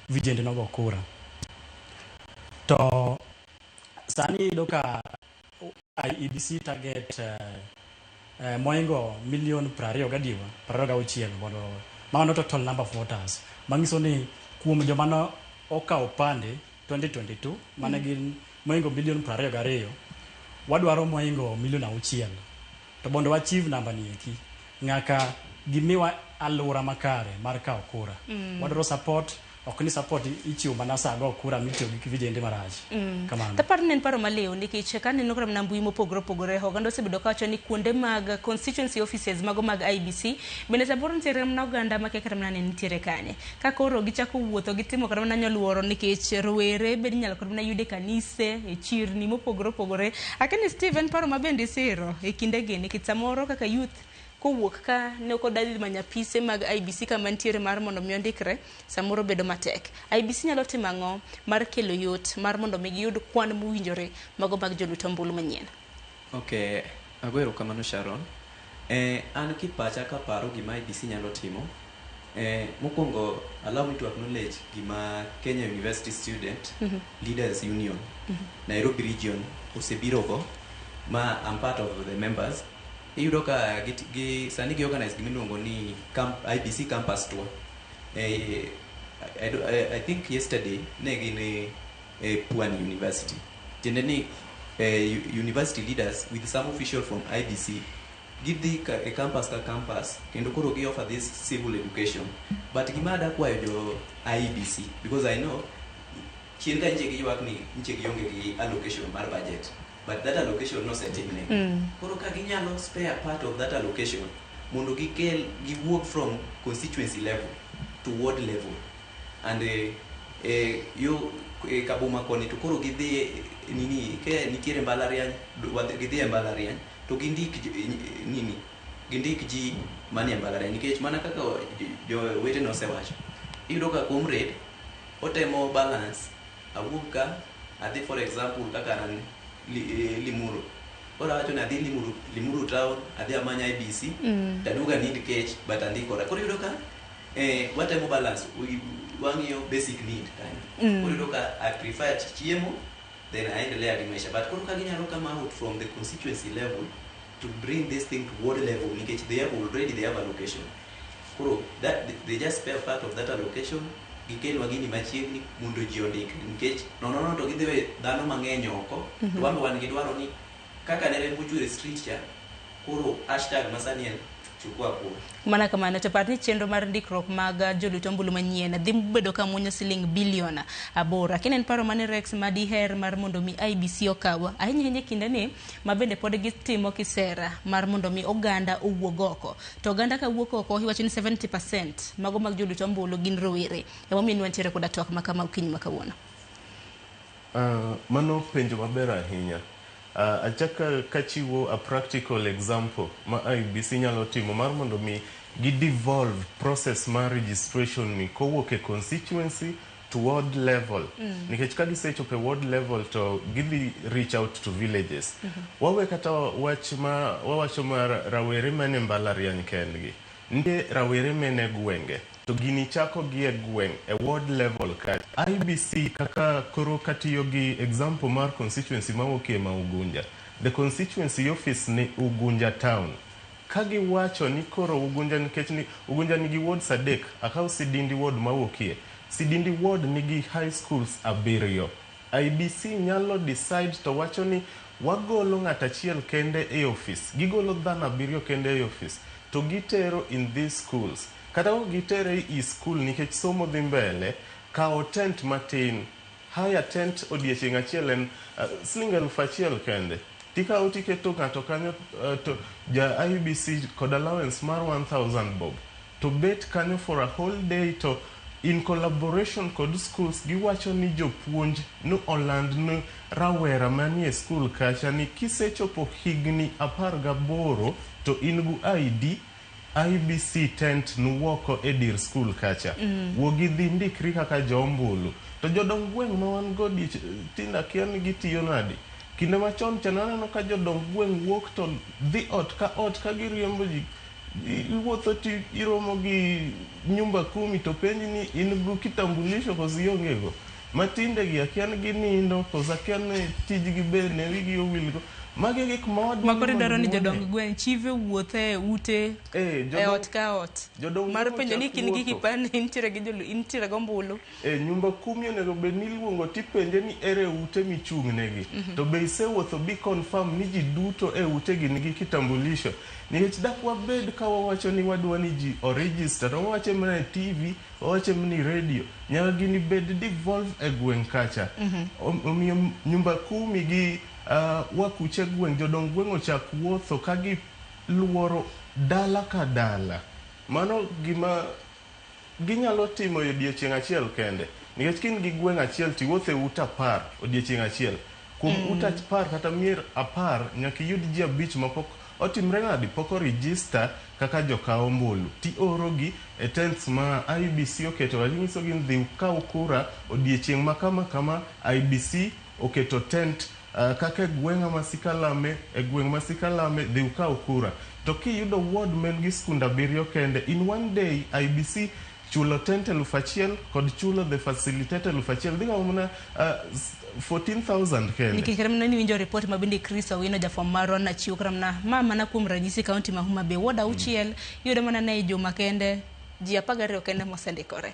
vijende nogo kura to sani iyudo ka IEBC target moingo milion 26 mondo mano total number of voters mangiso ni kuom joma no okawo pande 2022 mane gin moingo milion 22 wadwaro moingo milion 6 to mondo achieve namba ni eki ng'aka gimiwa alura makare mar kawo kura wadwaro support ok ni support ichiwo mana sa go kura mitiyo gi vijende marach kamano tapar nen paro maliw nikech ka neno kram na mbui mopogore opogore oganda osebedo ka wacho ni kuonde mag constituency offices mago mag IBC bende saboro nitiere na oganda ma kekra na nitiere kanye ka koro gichako wuotho gitimo kram na nyoluoro nikech rowere bed nyalo kram na yude kanise e chirni mopogore opogore akeni Steven paro mabende siro e kinde gini kitsamoro kaka youth kowuok ka ne kodadhi manyapise mag IBC kama nitiere mar mondo mi ondikre samoro bedo matek IBC nyalo timo ang'o mar kelo yot mar mondo mi giyud kwan mowinjore mago mag joluto ombulu manyien agwero kamano Sharon an kipacha ka paro gima IBC nyalo timo Mokwongo, allow me to acknowledge gima Kenya University Student Leaders Union Nairobi region osebirogo, ma I'm part of the members. Iyudo ka sani gi-organize gimiluongo ni IBC Campus Tour. I think yesterday ne gin Pwani University. Tiende ni university leaders with some official from IBC give the campus ka campus kendo koro gi offer this civil education. But gima ada kwayo jo IBC, because I know chien ka nche gi ywak ni nche gi onge gi allocation mar budget, but that allocation no setimne. Koro ka ginyalo spare part of that allocation mondo gi work from constituency level to ward level, and yo kabuma koni to koro gidhi nini ke nitiere mbalariany gidhi e mbalariany to gindik ji manie mbalariany, nikech mana kaka jo wete no sewacho, iyudo ka kuom rate otemo balance awuok ka adhi for example kaka Limuru, ora wacho ni adhi Limuru town, adhi amanya IBC taduga need cage but andikora, koro iyudo ka watemo balance wang'iyo basic need kind. Koro iyudo ka I prefer chiemo then aendelea gi maisha, but koro ka ginyalo come out from the constituency level to bring this thing to ward level, nikech they have allocation. Koro that they just spare part of that allocation, gikelwa gini machiegni mondo ji ondik, nikech nono to gidhiwe dhano mang'eny oko to wan gidwaro ni kaka ne rembo chwere street cha, koro hashtag masani en chukua kura. Mana kamano to parni chenro mar ndikruok mag jolut ombulu manyien dhi bedo ka muonyo siling bilion 8. Kinen paro mane Rex madiher mar mondo mi IBC okawa ahinya kinde ni mabende pod gitimo kisera mar mondo mi oganda owuog oko. To oganda ka wuok oko iwacho ni 70% mago mag jolut ombulu gin rowere. Emomiyo nwantiere koda twak makama ukinyi makawuono. Mano penjo maber ahinya. Achaka kachiwo a practical example ma IBC nyalo timo mar mondo mi devolve process mar registration ni kowuok e constituency to ward level. Nikech ka gisechopo e ward level to gidhi reach out to villages. Wawe kata wawacho ma rawere mane mbalariany kendgi, nde rawere mene gwenge to gini chako gi e gweng e ward level ka IBC kaka koro katiyo gi example mar constituency mawuok e Ugunja. The constituency office ni Ugunja town. Kagi wacho ni koro Ugunja, nikech ni Ugunja nigi wards 3, akaw Sidindi ward mawuokie. Sidindi ward nigi high schools 7. IBC nyalo decide to wacho ni wagolo ng'at achiel kende e office, gigolo dhano 7 kende e office to gitero in these schools. Kata gitere e school nikech somo dhi mbele, kao tent matin, haya tent odiechieng' achiel en siling 1,000 kende. Tika utiketo ng'ato kanyo to ja IBC kod allowance mar 1,000 bob to bet kanyo for a whole day, to in collaboration kod schools giwacho ni jopuonj no oland no rawera manie school kacha ni kisechopo higni 18 to in gu ID IBC tent nuwoko e dir school kacha. Wogi dhi ndikri kaka jombulu. To jodong gweng ma wan godi tinda kia ni gitiyo nadi. Kinde machon chananeno ka jodong gweng wuok to dhi ot ka giriembo ji. Iwuotho ti iromo gi nyumba 10 to penji ni in gu kitambulisho kosi ongego. Matinde gi akian gi nindo kosa akian tijgi bene wigi owilgo. Mage gik makore daro ni jodong gweng chive wuothe ute e ot ka ot. Mar penjo ni kin gi kipande intiere gombulu. Nyumba 10 onego bed ni iluongo tipenje ni ere ute michung' negi. To be isewuotho bi confirm ni ji duto e ute gi nigi kitambulisho. Nikech dak wabed ka wawacho ni wadwa ni ji o register, to wawacho mana TV, wawacho ni radio, nyaka gini bed devolve e gweng kacha. Omiyo nyumba 10 gi wakuche gweng, jodong gweng ochak wuotho ka gi luoro dala ka dala. Mano gima ginyalo timo odiechieng' achiel kende. Nikech kin gi gweng achiel tiwuotho e ute 10 odiechieng' achiel. Kuom ute 10 kata mier 10 nyaka yud ji 5 mapok otimre ng'adi poko register kaka joka ombulu. Ti oro gi e tents ma IBC oketo, nyiso gin dhi kaw kura odiechieng' ma kama IBC oketo tent kaka gweng'a masikalame gweng' masikalame dhi ukaw kura to kiyudo ward men gi skunda biriyo kende in one day IBC chulo 10,100 kod chulo the facilitator 1,000 dhi ng'amuna 14,000 kende. Nikech karamna ni winjo report mabende Chris Owino jafom marwa na chiwo karamna mana kuom ranyisi kaunti ma Homa Bay ward auchiel yudo mana ne juma kende ji 12 kende mosendikore.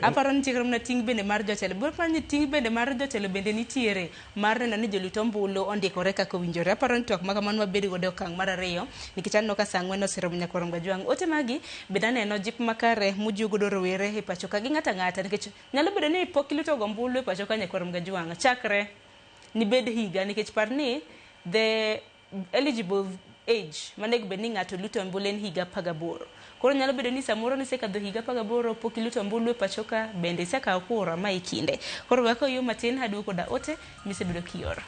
Aparo ni karamna ting bende mar jotelo bur pani ting bende mar jotelo bende nitiere mar neno ni joluto ombulu ondikore kaka owinjore. Aparo ni tok makamano mabedo godo okang' mar ariyo nikech aneno ka saa 4 osero Nyakwar Gajwang'. Ote magi bende neno jip makare mujiwo godo rowere e pacho ka gi ng'ata ng'ata nikech nyalo bedo ni pok iluto go ombulu e pacho ka Nyakwar Gajwang' chakre ni bed higa nikech par ni the eligible age manego bed ni ng'ato luto ombulu en higa 18. Koro nyalo bedo ni samoro ni sekadho higa 18 pok iluto ombulu e pacho ka bende isekawo kura ma ikinde. Koro wako yo matin aduoko da ote misebedo kioro.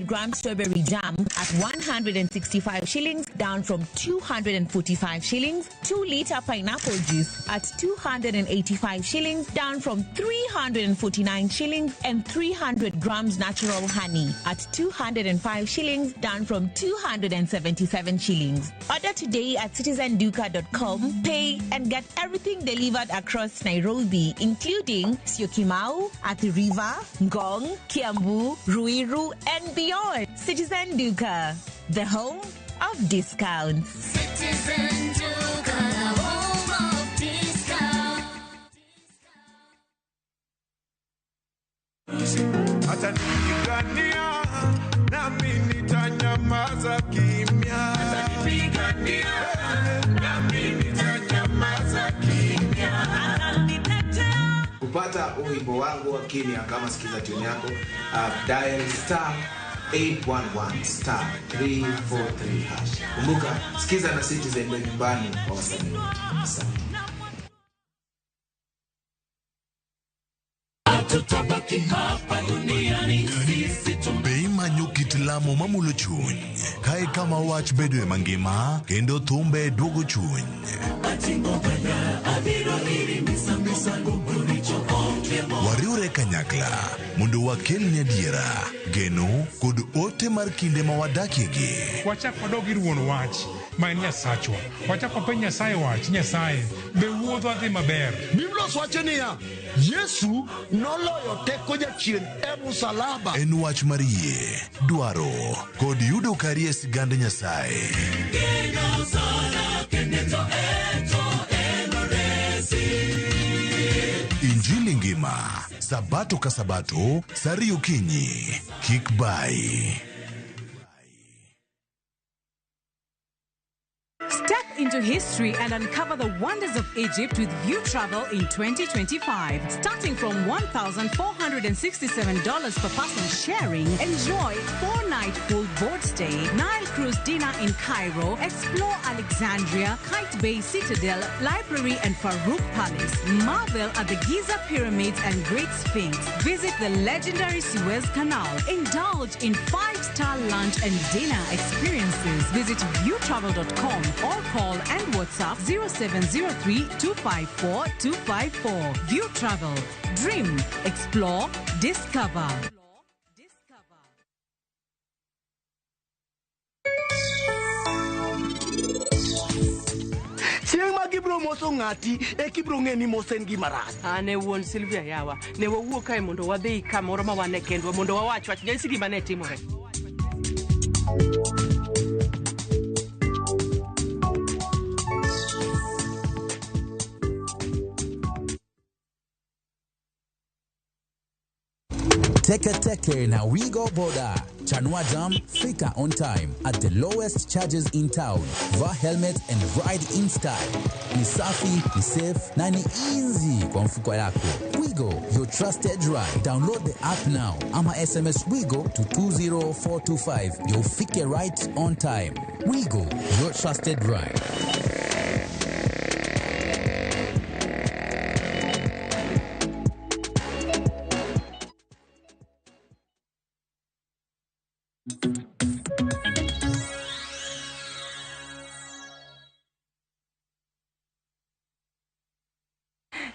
Gram strawberry jam at 165 shillings, down from 245 shillings. 2-liter pineapple juice at 285 shillings, down from 349 shillings. And 300 grams natural honey at 205 shillings, down from 277 shillings. Order today at citizenduka.com, pay and get everything delivered across Nairobi, including Syokimau, Athi River, Ngong, Kiambu, Ruiru, and beyond. Citizen Duka, the home of discounts. Citizen Duka, the home of discounts. Atanipigania nami nitanyamaza kimya. Atanipigania nami nitanyamaza kimya. Kupata wimbo wangu wa kimya kama sikiza tune yako, dial *811 *343 hash. Kumbuka sikiza na Citizen ndio nyumbani kwa wasanii wote. Asante. Tutabaki hapa duniani sisi tumbei manyukit lamo mamulo chuny kae kama wach bedwe mangima kendo thumbe duogo chuny wariure kanyakla mondo wakelne adiera geno kod ote mar kinde ma wadakiegi. Wachak wadog ir wuon wach ma en Nyasachwa. Wachak wapenj Nyasaye wach, Nyasaye be wuodho adhi maber. Biblia wacho niya, Yesu noloyo teko jachien e msalaba. En wach mar yie, dwaro kod yudo kari e sigand Nyasaye. Injili ngima, sabato ka sabato, sari okinyi, kik bai. Step into history and uncover the wonders of Egypt with You Travel in 2025. Starting from $1,467 per person sharing, enjoy 4-night full board stay, Nile cruise dinner in Cairo, explore Alexandria, Kite Bay Citadel, Library and Farouk Palace, marvel at the Giza Pyramids and Great Sphinx, visit the legendary Suez Canal, indulge in 5-star lunch and dinner experiences. Visit viewtravel.com or call and WhatsApp 0703-254-254. View Travel. Dream, explore, discover. Chieng ma gibro moso ng'ati e kibro ng'eni mosen gi maras. Ane wuon Silvia yawa. Ne wawuok kae mondo wadhi kamoro ma wane kendwa mondo wawach wach nyasi gima ne timore. Teke na Wigo Boda. Chanua Jam, fika on time at the lowest charges in town. Va helmet and ride in style. Ni safi, ni safe, na ni easy kwa mfuko yako. Wigo, your trusted ride. Download the app now. Ama SMS Wigo to 20425. You'll fike right on time. Wigo, your trusted ride.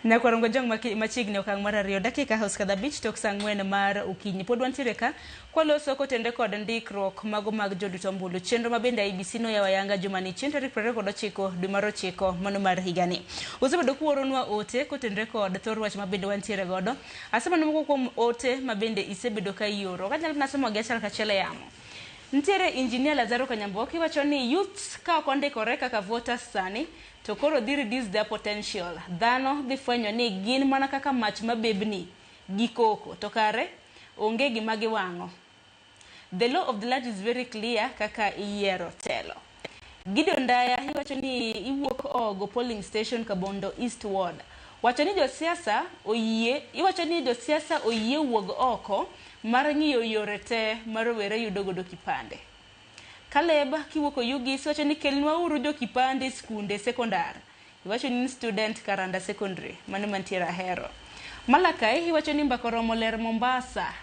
Na kwarongo jong machiegni okang' mar 2 dakika house kadha bich tok saa 4 mar okinyi. Pod wantiere ka kwaloso kotende kod ndikruok mago mag jorit ombulu. Chenro mabende IEBC noyawo ayanga jumani chien tarik 29 dwe mar 9 mano mar higani. Osebedo kuoronwa ote kotende kod thor wach mabende wantiere godo. Asemano moko kuom ote mabende isebedo ka ioro. Kanyalo nasomo gi achiel kachiel yamo. Ntiere Engineer Lazaro Kanyamboki wacho ni youths ka ok ondikore kaka voters sani to koro dhi reduce their potential. Dhano dhi fwenyo ni gin mana kaka mach mabebni gi koko to kare onge gima giwang'o. The law of the land is very clear kaka iyiero telo. Gideon Ndaya iwacho ni iwuok Ogo polling station Kabondo East Ward. Wacho ni josiasa oyie wuog oko mar ng'iyo yore te mar were yudo godo kipande. Caleb kiwuoko Yugis wacho ni kelnwa uru jo kipande skunde sekondar. Iwacho ni student Karanda Secondary mano mantiere Ahero. Malakai iwacho ni mbako romo ler Mombasa.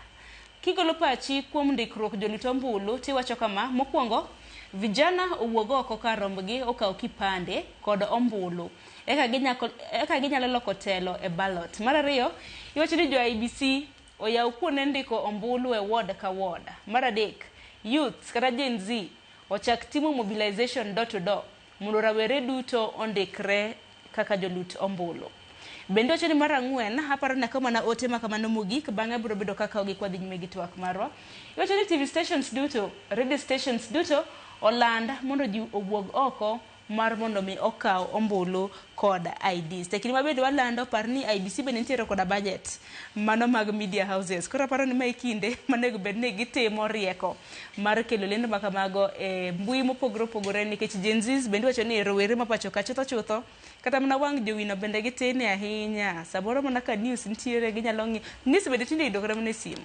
Kigolo pachi kuom ndikruok jorit ombulu tiwacho kama mokwongo vijana owuog oko ka rombgi okaw kipande kod ombulu eka ginyalo loko telo e ballot. Mar ariyo iwacho ni jo IEBC oyaw kuonde ndiko ombulu e ward ka ward. Mar adek youth kata Gen Z ochak timo mobilization door to door mondo rawere duto ondikre kaka jolut ombulu. Bende wacho ni mar ang'wen aparo ni kama na ote makamano mogik bang'e biro bedo kaka ogi kwadhi nyime gi twak marwa. Iwacho ni TV stations duto, radio stations duto oland mondo ji owuog oko mar mondo mi okaw ombulu kod IDs. Tekini mabende walando par ni IEBC bende nitiere koda budget mano mag media houses. Koro aparo ni ma ikinde manego bed ni gitimo rieko mar kelo lendo makamago e mbui mopogore opogore nikech Gen Zs bende wacho ni rowere mapacho ka chutho kata mana wang' jowino bende gitine ahinya. Samoro mana ka news nitiere ginyalo ng'i news bende tinde idokore mana e simu.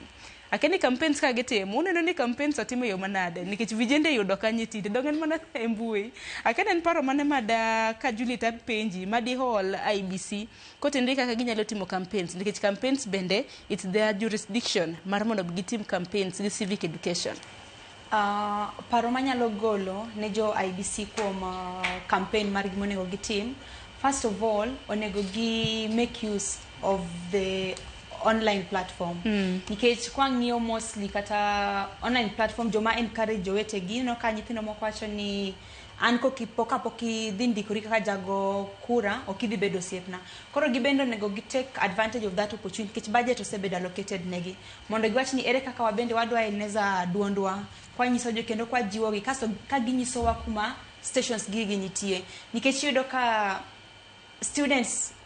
Akeni campaigns ka gitimo uneno ni campaigns atimo yo manade nikech vijende yudo kanye tinde dongen mana e mbui. Akenen paro mane mada ka Juliet penji madi hall IEBC kotende kaka ginyalo timo campaigns nikech campaigns bende it's their jurisdiction mar mondo gitim campaigns gi civic education. Paro manyalo golo ne jo IEBC kuom campaign mar gimonego gitim. First of all, onego gi make use of the online platform. Nikech kwa ng'iyo mostly kata online platform joma encourage jowetegi no ka nyithindo moko wacho ni an poki dhi ndikori kaka jago kura okidhi bedo osiepna. Koro gibendo nego gi take advantage of that opportunity nikech budget osebedo allocated negi mondo giwach ni ere kaka wabende wadwa eneza duondwa kwa nyiso jo kendo kwa jiwo gi kasto ka ginyisowa kuma stations gigi nitie nikech yudo ka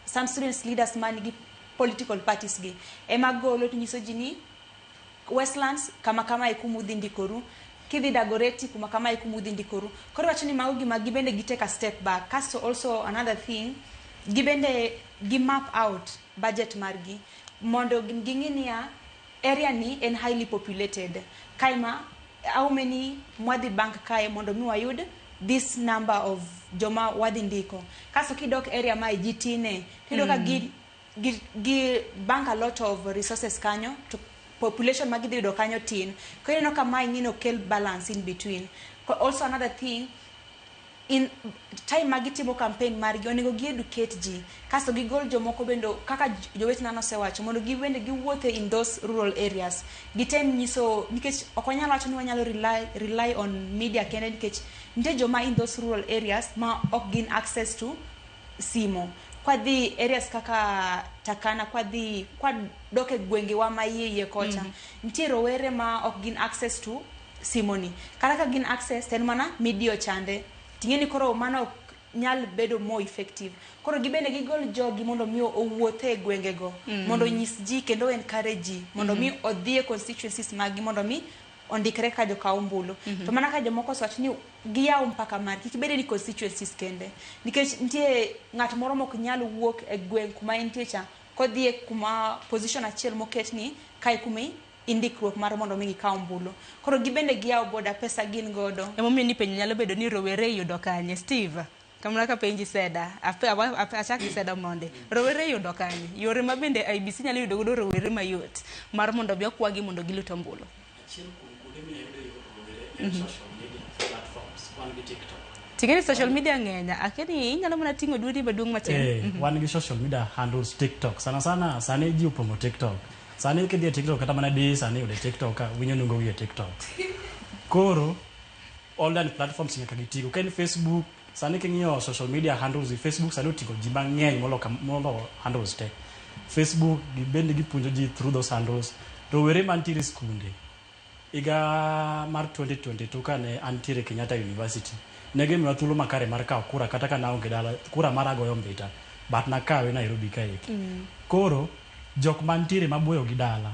some students leaders man gi political parties gi ema golo to nyiso jini Westlands kama ikumudhi ndikoru kidhi Dagoreti kama ikumudhi ndikoru. Koro wacho ni maugi magibende gitake a step back. Kasto also another thing gibende map out budget margi mondo ginginia area ni en highly populated kaima how many mwadhi bank kae mondo mi wayud this number of joma wadhi ndiko. Kasto kidok area ma jitine kidoka gi bank a lot of resources kanyo to population magidhi yudo kanyo tin. Kwa hiyo kama ingino kel balance in between. Also another thing in time magitimo campaign margi onego gi educate ji kasto gigol jomoko bendo kaka jowet nano sewacho mondo gibende giwuothe in those rural areas gitem nyiso nikech okonyalo wacho ni wanyalo rely on media kende nikech nte joma in those rural areas ma ok gin access to simo kwa the areas kaka Takana kwa doke gwenge wa maiye kocha ntie rowere ma ok gin access to simoni kaka gin access ten mana media chande tingeni koro mano nyal bedo more effective. Koro gibende gigol jogi mondo mi owuothe gwenge go mondo nyis ji kendo encourage ji mondo mi odhie constituencies magi mondo mi ondikre ka joka ombulu. To mana ka jomoko swach ni giyaw mpaka mar kibede ni constituencies kende nikech ntie ng'at moro mok nyal wuok e gweng kuma entie cha kodhie kuma position achiel moket ni kai kumi indikruok mar mondo mi gikaw ombulu. Koro gibende giyaw boda pesa gin godo emomiyo ni penjo nyalo bedo ni rowere yudo kanye Steve kamla ka penji seda achaki seda monde rowere yudo kanye yore mabende IEBC nyalo yudo godo rowere mayot mar mondo bi okwagi mondo gilut ombulu. Achiel kuom kuonde ma yudo rowere social media platforms wan gi TikTok. Tingeni social media ngenya akeni inyalo mana tingo dudi maduong' matin. Wan gi social media handles TikTok. Sana sana sani ji upongo TikTok. Sani kidhi TikTok kata mana di sani ude TikTok winyo nungo gi TikTok. Koro online platforms nyaka gitigo. Ken Facebook sani king'iyo social media handles Facebook sani oting'o ji mang'eny molo handles te. Facebook gibende gipuonjo ji through those handles. Rowere mantiere skunde. Iga mar 2022 kane antiere Kenyatta University. Nege miwa thuolo makare mar kawo kura kata ka naonge dala kura mar agoyo mbita but nakawe Nairobi kaeki. Koro jok mantiere maboyo gi dala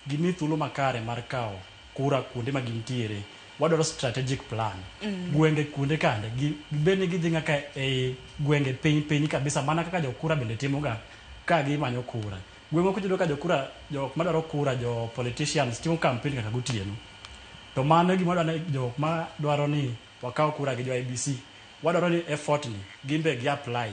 gimi thuolo makare mar kawo kura kuonde ma gintiere. Wadwaro strategic plan. Gwenge kuonde kande gibende gidhi nyaka e gwenge piny kabisa mana kaka jokura bende timoga ka gimanyo kura. Gwenge ko ka jokura jok madwaro kura jo politicians timo campaign kaka gotieno. To mano gima dwaro jok ma dwaro ni wakaw kura gi jo IBC wadwaro ni effort ni gimbe gi apply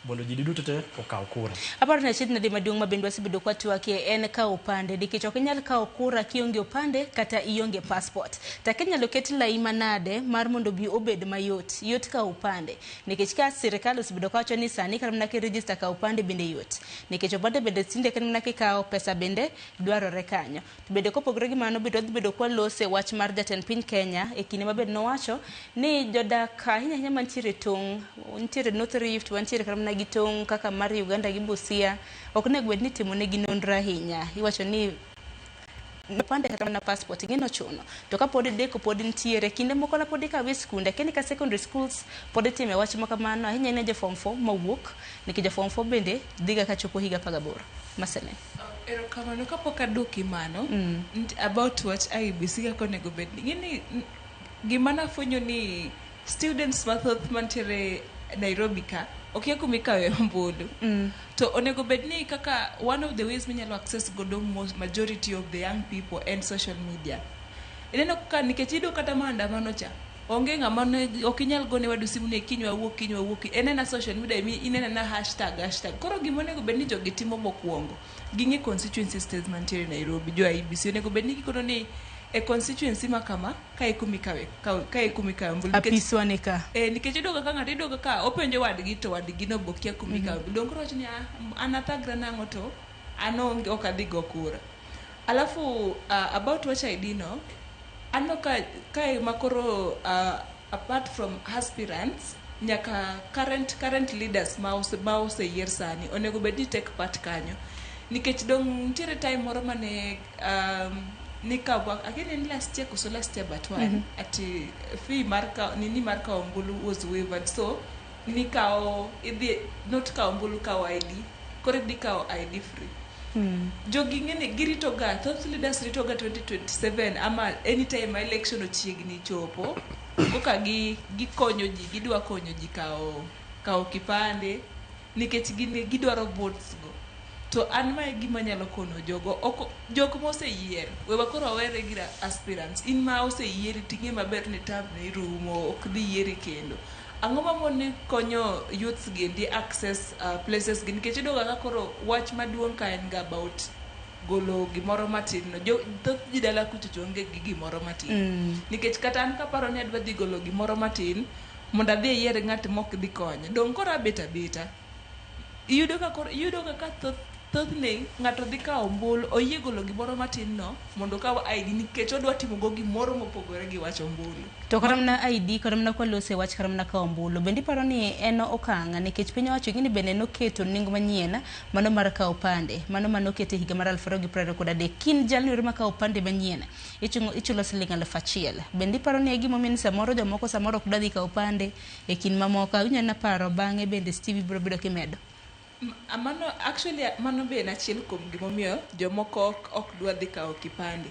mondo ji duto te okaw kura. Aparo na chit na di maduong' mabendo wasebedo kwa tuwake en kawo upande nikech ok inyal kawo kura kionge upande kata ionge passport. Tak inyalo ket lai manade mar mondo bi obed mayot yot kawo upande nikech ka sirkal osebedo kawacho ni sani kar mana register kawo upande bende yot nikech upande bende tinde kan mana kawo pesa bende dwarore kanyo. To bende kopogore gi mano bende bedo kwa lose wach mar jatend piny Kenya e kinde mabed nowacho ni jodak ahinya mantiere tong' nitiere North Rift wantiere kar mana gitong' kaka mar Uganda gi Busia ok ne gwed ni timo ne ginonro ahinya. Iwacho ni pande kata na passport ngino chuno to ka pod deko pod ntiere kinde moko na pod ka wi skunde keni ka secondary schools pod time wach maka mano ahinya ne je form 4 mawuok nikije form 4 bende diga ka chopo higa 18 masene. Erokamano kapok aduoki mano about what IBC kako nego bed ngini gima nafwenyo ni students mathoth mantiere Nairobi ka okay kumikawe ombulu to onego bedni kaka one of the ways minyalo access godo majority of the young people and social media ineno ka nikechido kata maandamano cha onge ng'ama okinyal gone wadu simu ne kinywa wuok enena social media inena na hashtag koro gima onego bedni jogi timo mokwongo gingi constituency states mantiere Nairobi jo IBC onego bedni gikono ni e constituency makama ka ikumikawe mbulu apiswane ka nikech idoga ka ng'ato idoga ka openjo wadgi to wadgi no bokia kumikawe dong koro ni anathagra nang'o to ano ok adhi go kura alafu about what I did no ano ka makoro apart from aspirants nyaka current leaders ma oseyier sani onego bedni take part kanyo nikech dong ntiere time moro mane nikabwa again last year but one at fee marka nini marka ombulu was waived so nikao idi not ka ombulu ka ID kore dikao ID free jogi ngene girito ga thought leaders rito ga 2027 ama anytime election ochiegni chopo koka gikonyo ji gidwa konyo ji kao kipande nikech gidwaro votes go to an ma gima nyalo kono jogo moseyier wewa koro were gi aspirants in ma oseyieri tinge maber ni tab ne rumo ok dhi yieri kendo ang'o ma mon konyo youths gi access places gi nikech idoga ka koro wach maduong' ka en ga about golo gimoro matin no thoth ji dala kuchocho onge gi gimoro matin nikech kata an kaparo ni adwa dhi golo gimoro matin mondo adhi yier ng'at mok dhi konyo dong koro abeta iyudo ka thothne ng'ato dhi kawo ombulu oyie golo gimoro matin no mondo kawo ID nikech odwa timo go gimoro mopogore gi wach ombulu to kata mana ID kata mana kwa lose wach kata mana kawo ombulu bende paro ni en okanga nikech piny owacho gini bende noketo nengo manyien mano mar kawo pande mano manokete higa mar 2023 kin January ma kawo pande manyien ichulo siling 1,000 bende paro ni gimo min samoro jomoko samoro ok dhi kawo pande e kin mamoko unyana paro bang'e bende Steve biro bedo kimedo Amano actually mano be na chiel kuom gimomiyo jomoko ok dwa dhi kawo kipande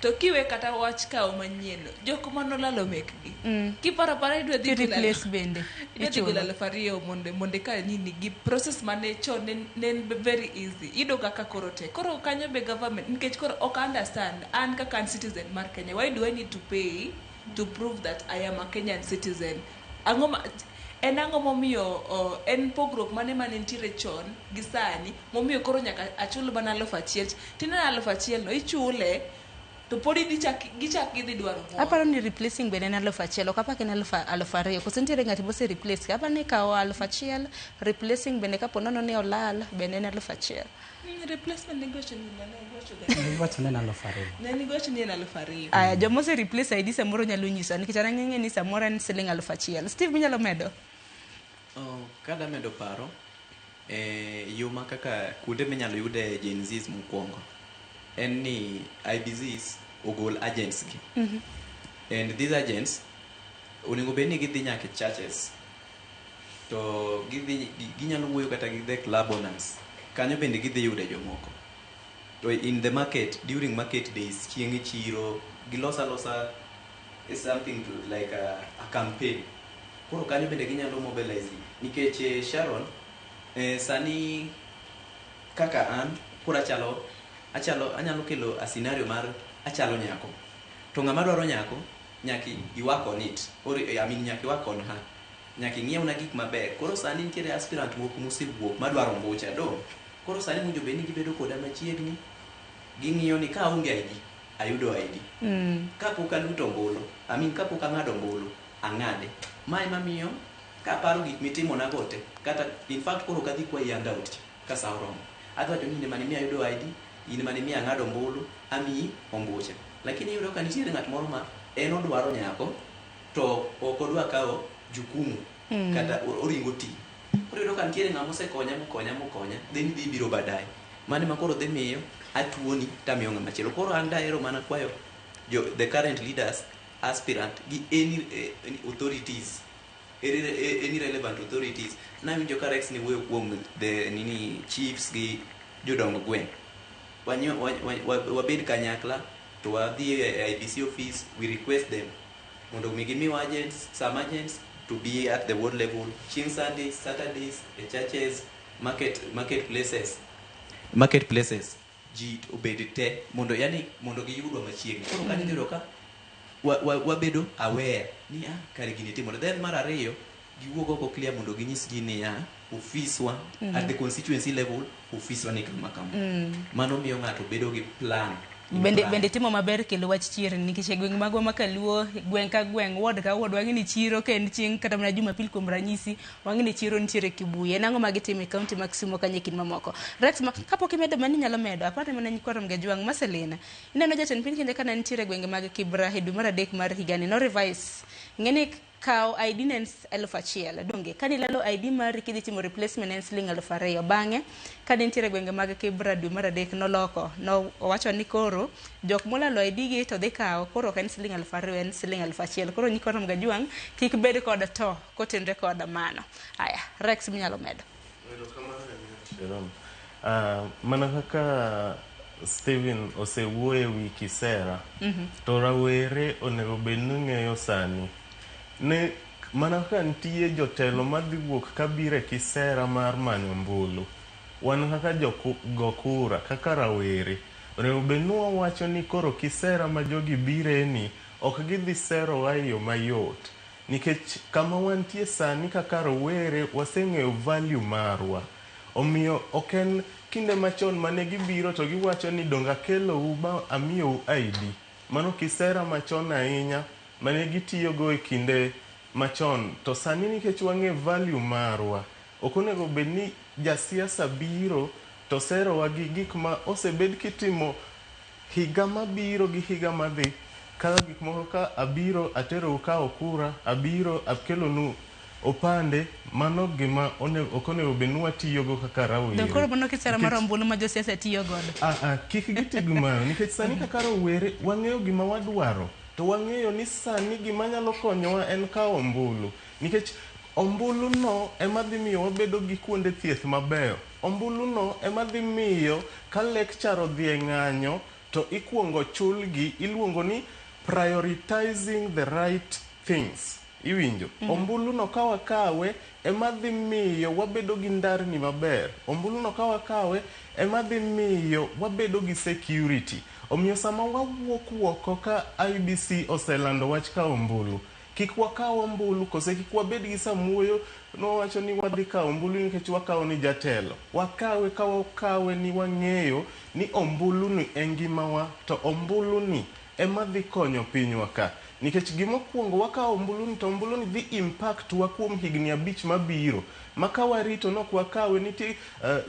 to kiwe kata wach kawo manyien jok manolalo mekgi kiparo para idwa dhi replace bende ichulo 2,000 monde ka nini gi process mane chon nen very easy idoga ka koro te koro kanyo be government nikech koro ok understand an kaka citizen mar Kenya why do I need to pay to prove that I am a Kenyan citizen en ang'o momiyo en pogruok mane nitiere chon gi sani momiyo koro nyaka achul bana 1,000 tinena 1,000 no ichule to podi gichak gidhi dwaro moro. Aparo ni replacing bende en 1,000 ok apaki en 2,000 koso nitiere ng'ati mose replace aparo ni kawo 1,000 replacing bende kapo nono ni olal bende en 1,000. Replacement negotiation Wachone na 2,000. ne negotiation ni 2,000. Aya joma ose replace ID samoro nyalo nyiso nikech an ang'eng'e ni samoro en siling 1,000. Steve minyalo medo? Kada medo paro yo ma kaka kuonde minyalo yude Gen Zs mokwongo en ni IBCs ogol agents gi and these agents onego bed ni gidhi nyaka churches to ginyalo wuoyo kata gi the club owners kanyo bende gidhi yude jomoko to in the market during market days chieng' chiro gilosa is something to like a campaign koro kanyo bende ginyalo mobilize nikech Sharon sani kaka an kura anyalo kelo a scenario mar achalo nyako to ng'ama dwaro nyako nyaki iwak on it or nyaki iwak on her nyaki ng'iewna gik maber koro sani nitiere aspirant moko mosewuok madwaro mbucha do koro sani winjo bed ni gibedo koda machiegni ging'iyo ni ka onge ID ayudo ID kapok aluto ombulu kapok ang'ado ombulu ang'ade mae mamiyo kaparo gik mitimo na gote kata in fact koro kadhi kwa handout ka sa oromo adwa to ni mani mi ayudo ID in mani mi ang'ado ombulu ami ombuche lakini yudo ka nitiere ng'at moro ma en odwaro nyako to ok odwa kawo jukumu kata oringo ti koro yudo ka nitiere ng'ama osekonya mokonya then dhi biro baadaye mane ma koro dhi miyo atuoni tamiyo ng'ama chielo koro an daero mana kwayo the current leaders aspirant gi any authorities any relevant authorities na winjo ka Rex ni wuoyo kuom the chiefs gi jodong gweng wabed kanyakla to wadhi IBC office we request them mondo mi agents some agents to be at the ward level chieng' Sundays Saturdays churches marketplaces ji obed te mondo giyudwa machiegni koro kanyo dhiro ka wabedo aware ni kare gini timore then mar ariyo giwuok oko clear mondo ginyis ji ni ofiswa at the constituency level ofiswa ni kama mano miyo ng'ato bedo gi plan bende timo maber kelo wach chiro nikech gweng' magwa makaluo gweng' ka gweng' ward ka ward wang'ini chiro kend chieng' kata mana Jumapil kuom ranyisi wang'ini chiro nitiere Kibuye nang'o magitimo e kaunti mag Kisumu kanye kin mamoko Rex kapok imedo mani nyalo medo aparte mana nyikwaro Mgejwang' Marcelina ineno jatend piny kinde kana nitiere gwenge mag Kibra e dwe mar adek mar higani no revise ng'eni kawo ID ne 1,000 donge kani lalo ID mari kidhi timo replacement en siling 2,000 bang'e kani nitiere gwenge mag Kibra dwe mar adek noloko no owacho ni koro jok molalo ID gi to dhi kawo koro ok en siling 2,000 en siling 1,000 koro nyikwaro Mgejwang' kik bed kod to kotenre kod mano aya Rex minyalo medo mana kaka Steven osewuoyo wi kisera to rawere onego bed ni ng'eyo sani ne mana ka nitie jotelo madhi wuok kabire kisera mar manyo mbulu wan kaka jogokura kaka rawere onego bed ni wawacho ni koro kisera ma jogi bire ni ok gidhi sero wa yo mayot nikech kama wantie sani kaka rawere waseng'eyo value marwa omiyo ok en kinde machon mane gibiro to giwacho ni donga kelo uba amiyo ID mano kisera machon ahinya mane gitiyogo e kinde machon to sani nikech wang'e value marwa ok onego bed ni jasiasa biro to serowa gi gik ma osebed kitimo higa mabiro gi higa madhi kaka gik moko ka abiro atero ka okura abiro akelonu opande mano gima ok onego bed ni watiyogo kaka rawere koro mano kisera mar ombulu ma josiasa tiyo godo kik gitigi mano nikech sani kaka rawere wang'eyo gima wadwaro to wang'eyo ni sani gima nyalo konyowa en kawo ombulu nikech ombulu no ema dhi miyo wabedo gi kuonde thieth mabeyo ombulu no ema dhi miyo ka lecture odhi e ng'anyo to ikuongo chulgi iluongo ni prioritizing the right things iwinjo ombulu no ka wakawe ema dhi miyo wabedo gi ndarni maber ombulu no ka wakawe ema dhi miyo wabedo gi security omiyo sama wawuok ka IBC oselando wach ka ombulu kik wakaw ombulu kose kik wabed gi samuoyo nowacho ni wadhi kawo ombulu nikech wakawo ni jatelo. Wakawe ka wakawe ni wang'eyo ni ombulu ni e ngimawa, to ombulu ni ema dhi konyo pinywa ka. Nikech gimokwongo wakawo ombulu ni to ombulu ni dhi impact wa kuom higni 5 mabiro. Maka warito nok wakawe nitie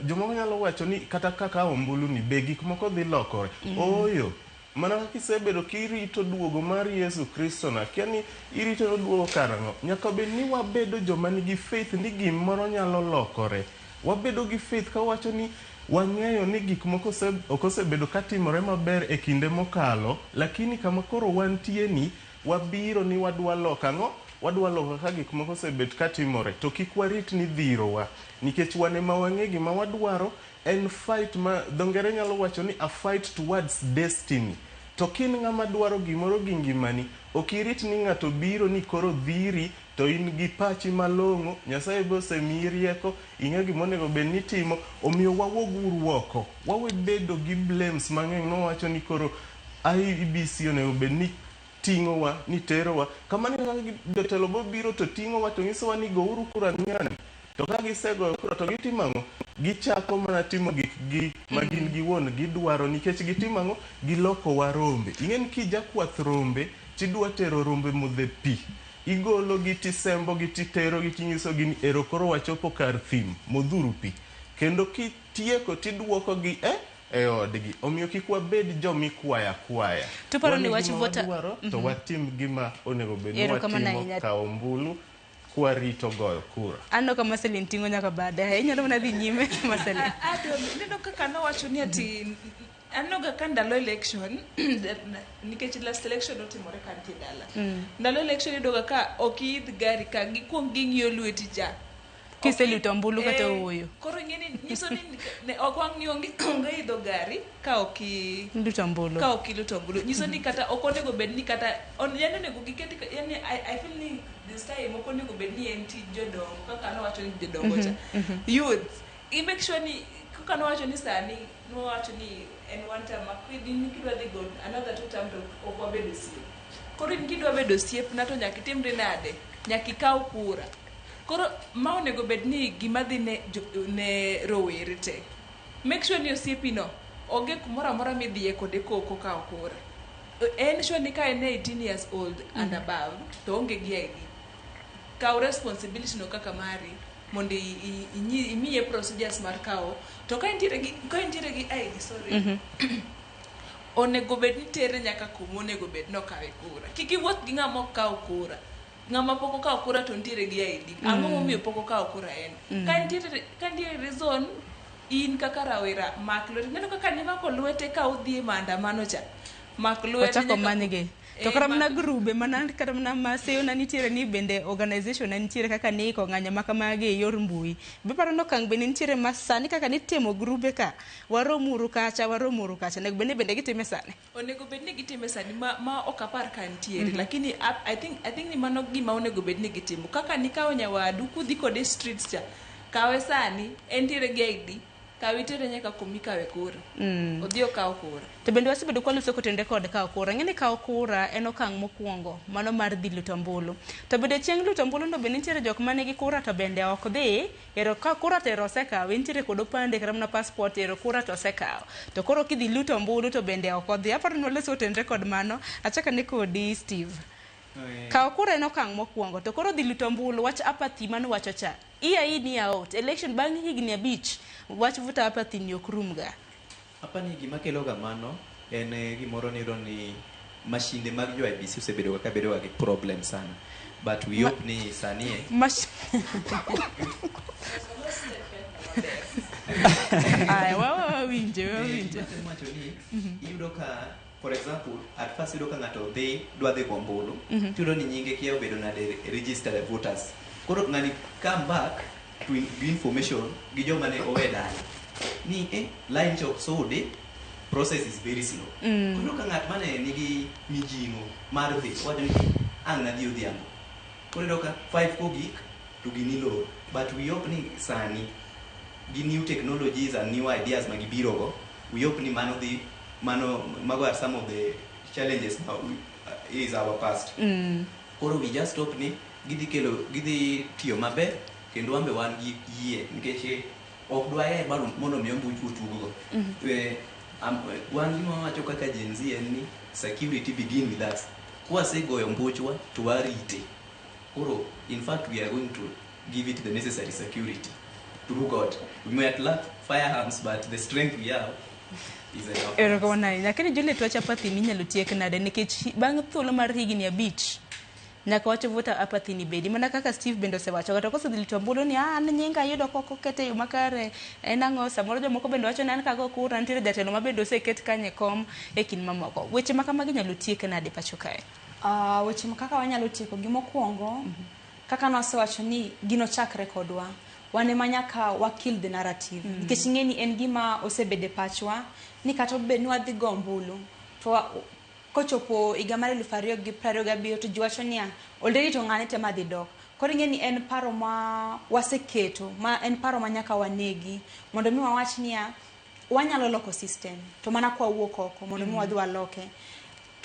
jomoko nyalo wacho ni kata kaka ombulu ni be gik moko dhi lokore. Oyo mana kaka isebedo kirito duogo mar Yesu Kristo na kia ni irito duogo karang'o. Nyaka bed ni wabedo joma nigi faith ni gimoro nyalo lokore. Wabedo gi faith ka wacho ni wang'eyo ni gik moko okosebedo katimore maber e kinde mokalo, lakini kama koro wantie ni wabiro ni wadwa loka ng'o, wadwa loka ka gik moko osebet katimore, to kik warit ni dhirowa, nikech wane ma wang'e gima wadwaro en fight ma dongere nyalo wacho ni a fight towards destiny. To kin ng'ama dwaro gimoro gi ngimani, okirit ni ng'ato biro ni koro dhiri to in gi pachi malong'o, Nyasaye be osemiyi rieko, ing'e gimonego bed ni timo, omiyo wawuog oko. Wawe bedo gi blames mang'eny nowacho ni koro IEBC onego bed ni ting'owa, ni terowa. Kamani jotelo biro to ting'owa to nyisowa ni gouru kura ng'ani. To ka gisegoyo kura to gitimo ang'o? Gichako mana timo gikgi ma gin giwuon gidwaro, nikech gitimo ang'o? Giloko wa rombe. Ing'e ni kijakwath rombe tidwa tero rombe modhe pi. Igolo gi tisembo gi titero gi tinyiso gi ni ero koro wachopo kar thim modhuru pi. Kendo kitieko tidwoko gi e odgi. Omiyo kik wabed jomikwaya kwaya. Tuparo ni wach vota to watim gima onego bed ni watimo ka ombulu kwarito goyo kura. Ano kama Marceline tingo nyaka baadaye. Inyalo mana dhi nyime Marceline. Neno kaka nowacho ni ati anoga ka ndalo election nikech last election otimore kantie dala. Ndalo election idoga ka okidh gari ka gikuong ging'iyo lweti ja. Kiseluto ombulu kata oyo. Koro ng'eni nyiso ni ne okwang ni onge idho gari ka luto ombulu. Ka luto ombulu. Nyiso ni kata okonego bed ni kata yani onego giketi yani I feel ni this time okonego bed ni enti jodongo kaka nowacho ni jodongo cha. Youth. I make sure ni kaka nowacho ni sani nowacho ni en one time akwidi ni kidwa dhi go another 2 time to okwabedo siep. Koro in kidwa bedo siep na to nyaka itimre nade? Nyaka ikaw kura. Koro ma onego bed ni gima dhi ne rowere te. Make sure ni osiepi no onge kumora mora midhiye kode koko ka okura. En sure ni ka en 18 years old and above to onge gi ID. Kaw responsibility no kaka mari mondo imiye procedures mar kawo. To ka intiere gi ID, sorry. Onego bed ni tere nyaka kuma onego bed no kawe kura. Kik iwuoth gi ng'ama kawo kura. Ng'ama poko ka okura to ntiere gi ID. Ang'o momiyo poko ka okura en? Ka ntiere reason in kaka rawera mak lwete. Neno kaka nimako lwete ka udhi maandamano cha. Mak lwete nyaka manyige. To kara mna grube mana kata mna maseo na nitiere ni bende organization na nitiere kaka niko ng'anya makamage e yor mbui. Be paro no kang bende nitiere masani kaka nitemo grube ka. Waromuru kacha nego bende gitime sani. Onego bed ni gitime sani ma okapar ka ntiere. Lakini I think ni mano gima onego bed ni gitimo. Kaka nikawo nyawadu kudhi kode streets cha. Kawe sani entiere gi ID. Kawitere nyaka kumikawe kura. Odhi okaw kura. To bende wasebedo kwa luso kotende kod kaw kura. Ng'eni kaw kura en okang' mokwongo mano mar dhi luto ombulu. To bende chieng' luto ombulu no bende nitiere jok manigi kura to bende ok dhi. Ero ka kura to ero osekaw. Nitiere kod opande kata mana passport ero kura to osekaw. To koro kidhi luto ombulu to bende ok odhi. Aparo ni waluso kotende kod mano. Achaka ni kodi Steve. Kaw kura en okang' mokwongo. To koro dhi luto ombulu wach apathy mano wacho cha. Iya ni out. Election bang' higni 5. Wach vuta apathy ni okrum ga. Apa ni gima kelo ga mano en gimoro ni mashinde mag jo IBC osebedo ka bedo gi problem sana. But we hope ni sani Ai winje. Iyudo ka for example at first iyudo ka ng'ato dwa dhi gombulu tudo ni nyinge kia obedo na registered voters. Koro ng'ani come back to information gi joma ne oweda ni line chok sode process is very slow. Koro ka ng'at mane nigi mijingo mar dhi wacho ni ang' na dhi odhiambo. Koro ka 5 kogik to gini low. But we hope ni sani gi new technologies and new ideas magibiro go, we hope ni mago are some of the challenges now is our past. koro we just hope ni gidhi tiyo maber kendo wambe wan gi yie nikech ok dwaher mondo mi ombuchu otugo wan gima wacho kaka Gen Z en ni security begin with us. Kwasegoyo mbuchwa to warite. Koro in fact we are going to give it the necessary security through God. We might lack firearms but the strength we have is enough. Erokamano. Lakini Juliet wacha apathy minyalo tiek nade nikech bang' thuolo mar higni 5 nyaka wacho voter apathy ni bedi mana kaka Steve bende osewacho kata kosedhi lito ombulu ni an nyinga yudo koko kete yo makare en ang'o samoro jomoko bende wacho ni an kago kura nitiere jatelo mabende oseket kanye kom e kin mamoko. Weche makamagi nyalo tiek nade pacho kae? Weche kaka wanyalo tieko gimokwongo kaka nosewacho ni gino chakre kodwa wane manyaka wa kill the narrative nikech ng'eni en gima osebede pachwa ni kata obed ni wadhi go ombulu to kochopo higa mar 2027 to jiwacho niya already to ng'ane tema dhi dok. Koro ng'eni en paro ma waseketo ma en paro ma nyaka wanegi mondo mi wawach niya wanyalo loko system to mana kwa wuok oko mondo mi wadhi waloke.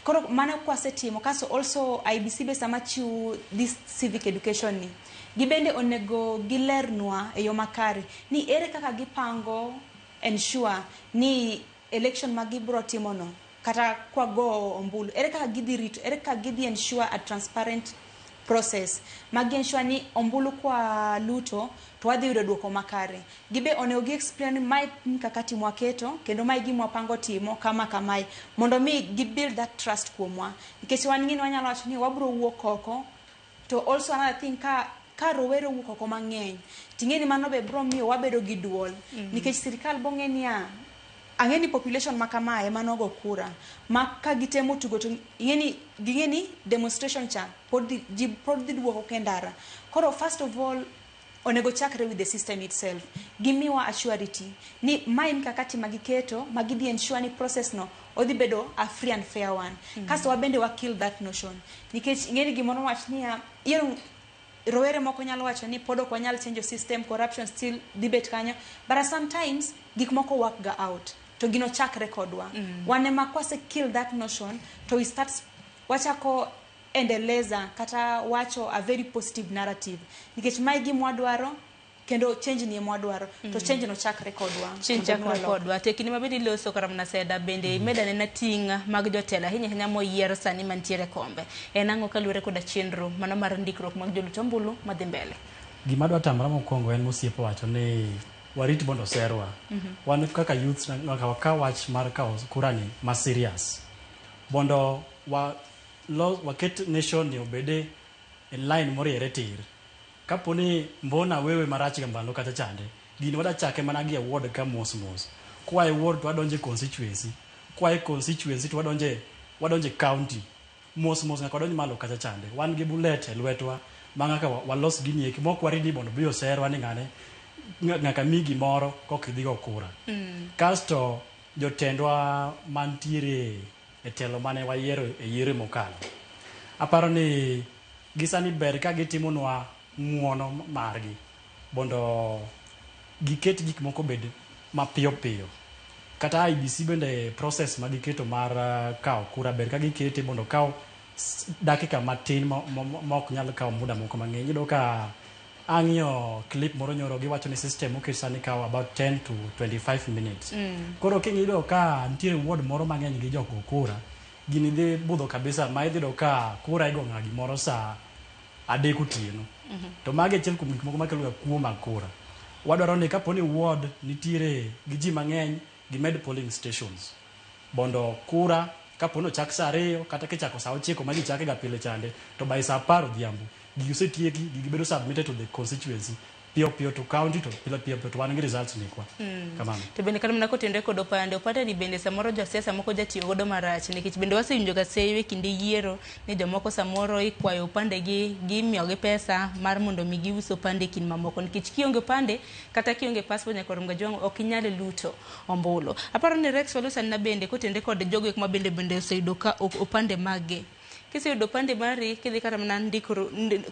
Koro mano kwasetimo kaso also IBC be sama chiu this civic education ni gibende onego gilernwa e yo makare ni ere kaka gipango ensure ni election magibro timo no kata kwa go ombulu ere kaka gidhi rito ere kaka gidhi ensure a transparent process magi ensure ni ombulu kwa luto to wadhi yudo duoko makare. Gibe onego gi explain mai mikakati mwaketo kendo mai gi mwapango timo kama kamai mondo mi gi build that trust kuomwa nikech wan ng'ini wanyalo wacho ni wabro wuok oko to also another thing ka rowere wuok oko mang'eny ting'eni mano be bro miyo wabedo gi duol nikech sirikal bong'eni ang'eni population makamae manogo kura ma ka gitemo tugo to ging'eni demonstration cha pod dhi duoko kendara. Koro first of all onego chakre with the system itself gimiwa assurity ni mai mikakati magiketo magidhi ensure ni process no odhi bedo a free and fair one. Kasto wabende wa kill that notion nikech ing'eni gimoro wach niya iyo rowere moko nyalo wacho ni pod ok wanyal change system corruption still debate kanyo but sometimes gik moko work ga out to gino chakre kodwa wanema kwase kill that notion to we start wachako endeleza kata wacho a very positive narrative nikech mai gi mwadwaro kendo change ni mwadwaro to change no chakre kodwa chakre kodwa tekini mabedi loso karamna seda bende medane na tinga mag jotela hinya moyiero sani mantiere kombe en ang'o kalure koda chenro mano mar ndikruok mag joluto ombulu madhi mbele. Gima dwa tamra mokwongo en mosiepo wacho ni warit bondo serwa wan kaka youth nyaka wakaw wach mar kawo kurani ma serious bondo waket nation ni obede in line moriere tir kaponi mbona wewe marach gambano kata chande gini wada chake mana gi award ka mos kwa award to wadonje constituency kwa constituency to wadonje county mos ngaka wadonje malo kata chande wan gi bullet e lwetwa mangaka walos gini eki mok waridi bondo bio serwa ni ngane ngaka migi moro kokidhigo kura kasto jotendwa mantiere e telo mane wayiero e yiero mokalo aparo ni gisani ber ka gitimonwa ng'uono margi bondo giket gik moko bed mapiyo kata IBC bende process magiketo mar kawo kura ber ka gikete bondo kawo dakika matin mok nyalo kawo muda moko mang'eny. Yudo ka ang'io clip moro nyoro giwacho ni system oket sani kawo about 10 to 25 minutes koro king'ido ka nitiere ward moro mang'eny gi joko kura gini dhi budho kabisa ma idhido ka kura igo ng'a gimoro sa 3 otieno to mage achiel kuom gik moko makelo ga kuo mag kura. Wadwaro ni kaponi ward nitiere gi ji mang'eny gimed polling stations bondo kura kaponi ochak sa 2 kata kichako sa 9 ma ji chake ga pile chande to by sa 10 odhiambo gigi osetieki gigi bedo submitted to the constituency piyo to county to piyo to wan gi results ni kwa kamano. To bende kana mnakotende kod opande ni bende samoro josiasa moko jatiyo godo marach nikech bende wasewinjo ga seyo kinde yiero ni jomoko samoro ikwayo opande gi gimiyogi pesa mar mondo mi giuso opande kin mamoko nikech kionge opande kata kionge passport nyaka rum ga jong ok inyal luto ombulu. Aparo ni Rex Walusa na bende kotende kod jogo ma bende oseyudo ka opande mage kiseyudo opande mari kidhi kata mana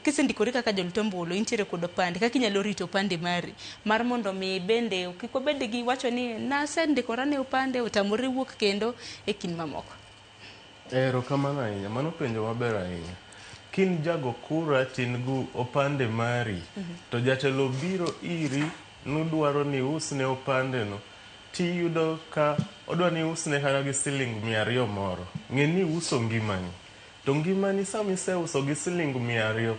kisendikori kaka joluto ombulu intiere kod opande kaka inyalo rito opande mari mar mondo mi bende kik obed gi wacho ni nasendikora ne opande otamore wuok kendo e kin mamoko. Erokamano ahinya, mano penjo maber ahinya kin jago kura tin gu opande mari to jatelo biro iri nudwaro ni usne opande no tiyudo ka odwa ni usne kata gi siling 200 moro ng'e ni uso ngimani to ngimani sama iseuso gi siling 200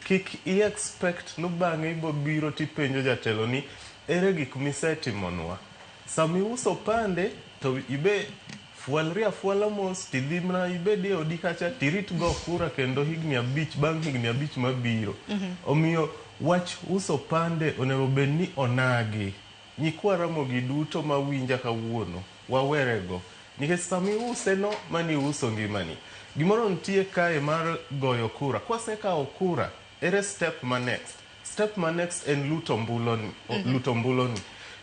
kik i-expect no bang'e ibo biro tipenjo jatelo ni ere gik misetimonwa sama iuso pande to ibe fualri afuala mos tidhi mana ibedi e odi kacha tirit go kura kendo higni 5 bang' higni 5 mabiro omiyo wach uso pande onego bed ni onagi nyikwa Ramogi duto mawinja kawuono wawerego nikech sama iuse no mani uso ngimani gimoro nitie kae mar goyo kura kwasekawo kura ere step ma next en luto ombuloni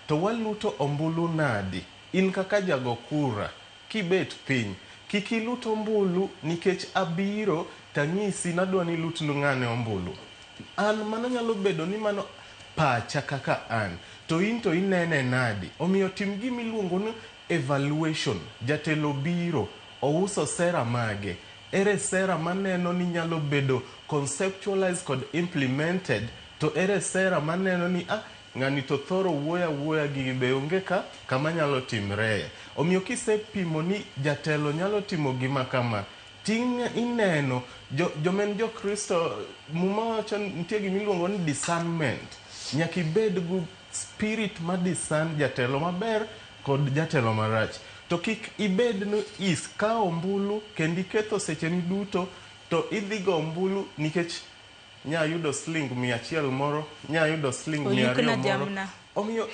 to waluto ombulu nadi in kaka jago kura kibet piny kiki luto ombulu nikech abiro tanyisi nadwa ni lutnu ng'ane ombulu an mano nyalo bedo ni mano pacha kaka an to in to inene nadi omiyo tim gimiluongo ni evaluation jatelo biro ouso sera mage ere sera maneno ni nyalo bedo conceptualized kod implemented to ere sera maneno ni ng'ani to thoro wuoya gi be onge ka kama nyalo timre omiyo kisepimo ni jatelo nyalo timo gima kama ting ineno jomen Kristo muma wacho nitie gimiluongo ni discernment nyaka ibed gu spirit ma discern jatelo maber kod jatelo marach to kik ibed no ka ombulu kendi ketho secheni duto to idhi go ombulu nikech nya yudo sling 100 moro nya yudo sling 200 moro omiyo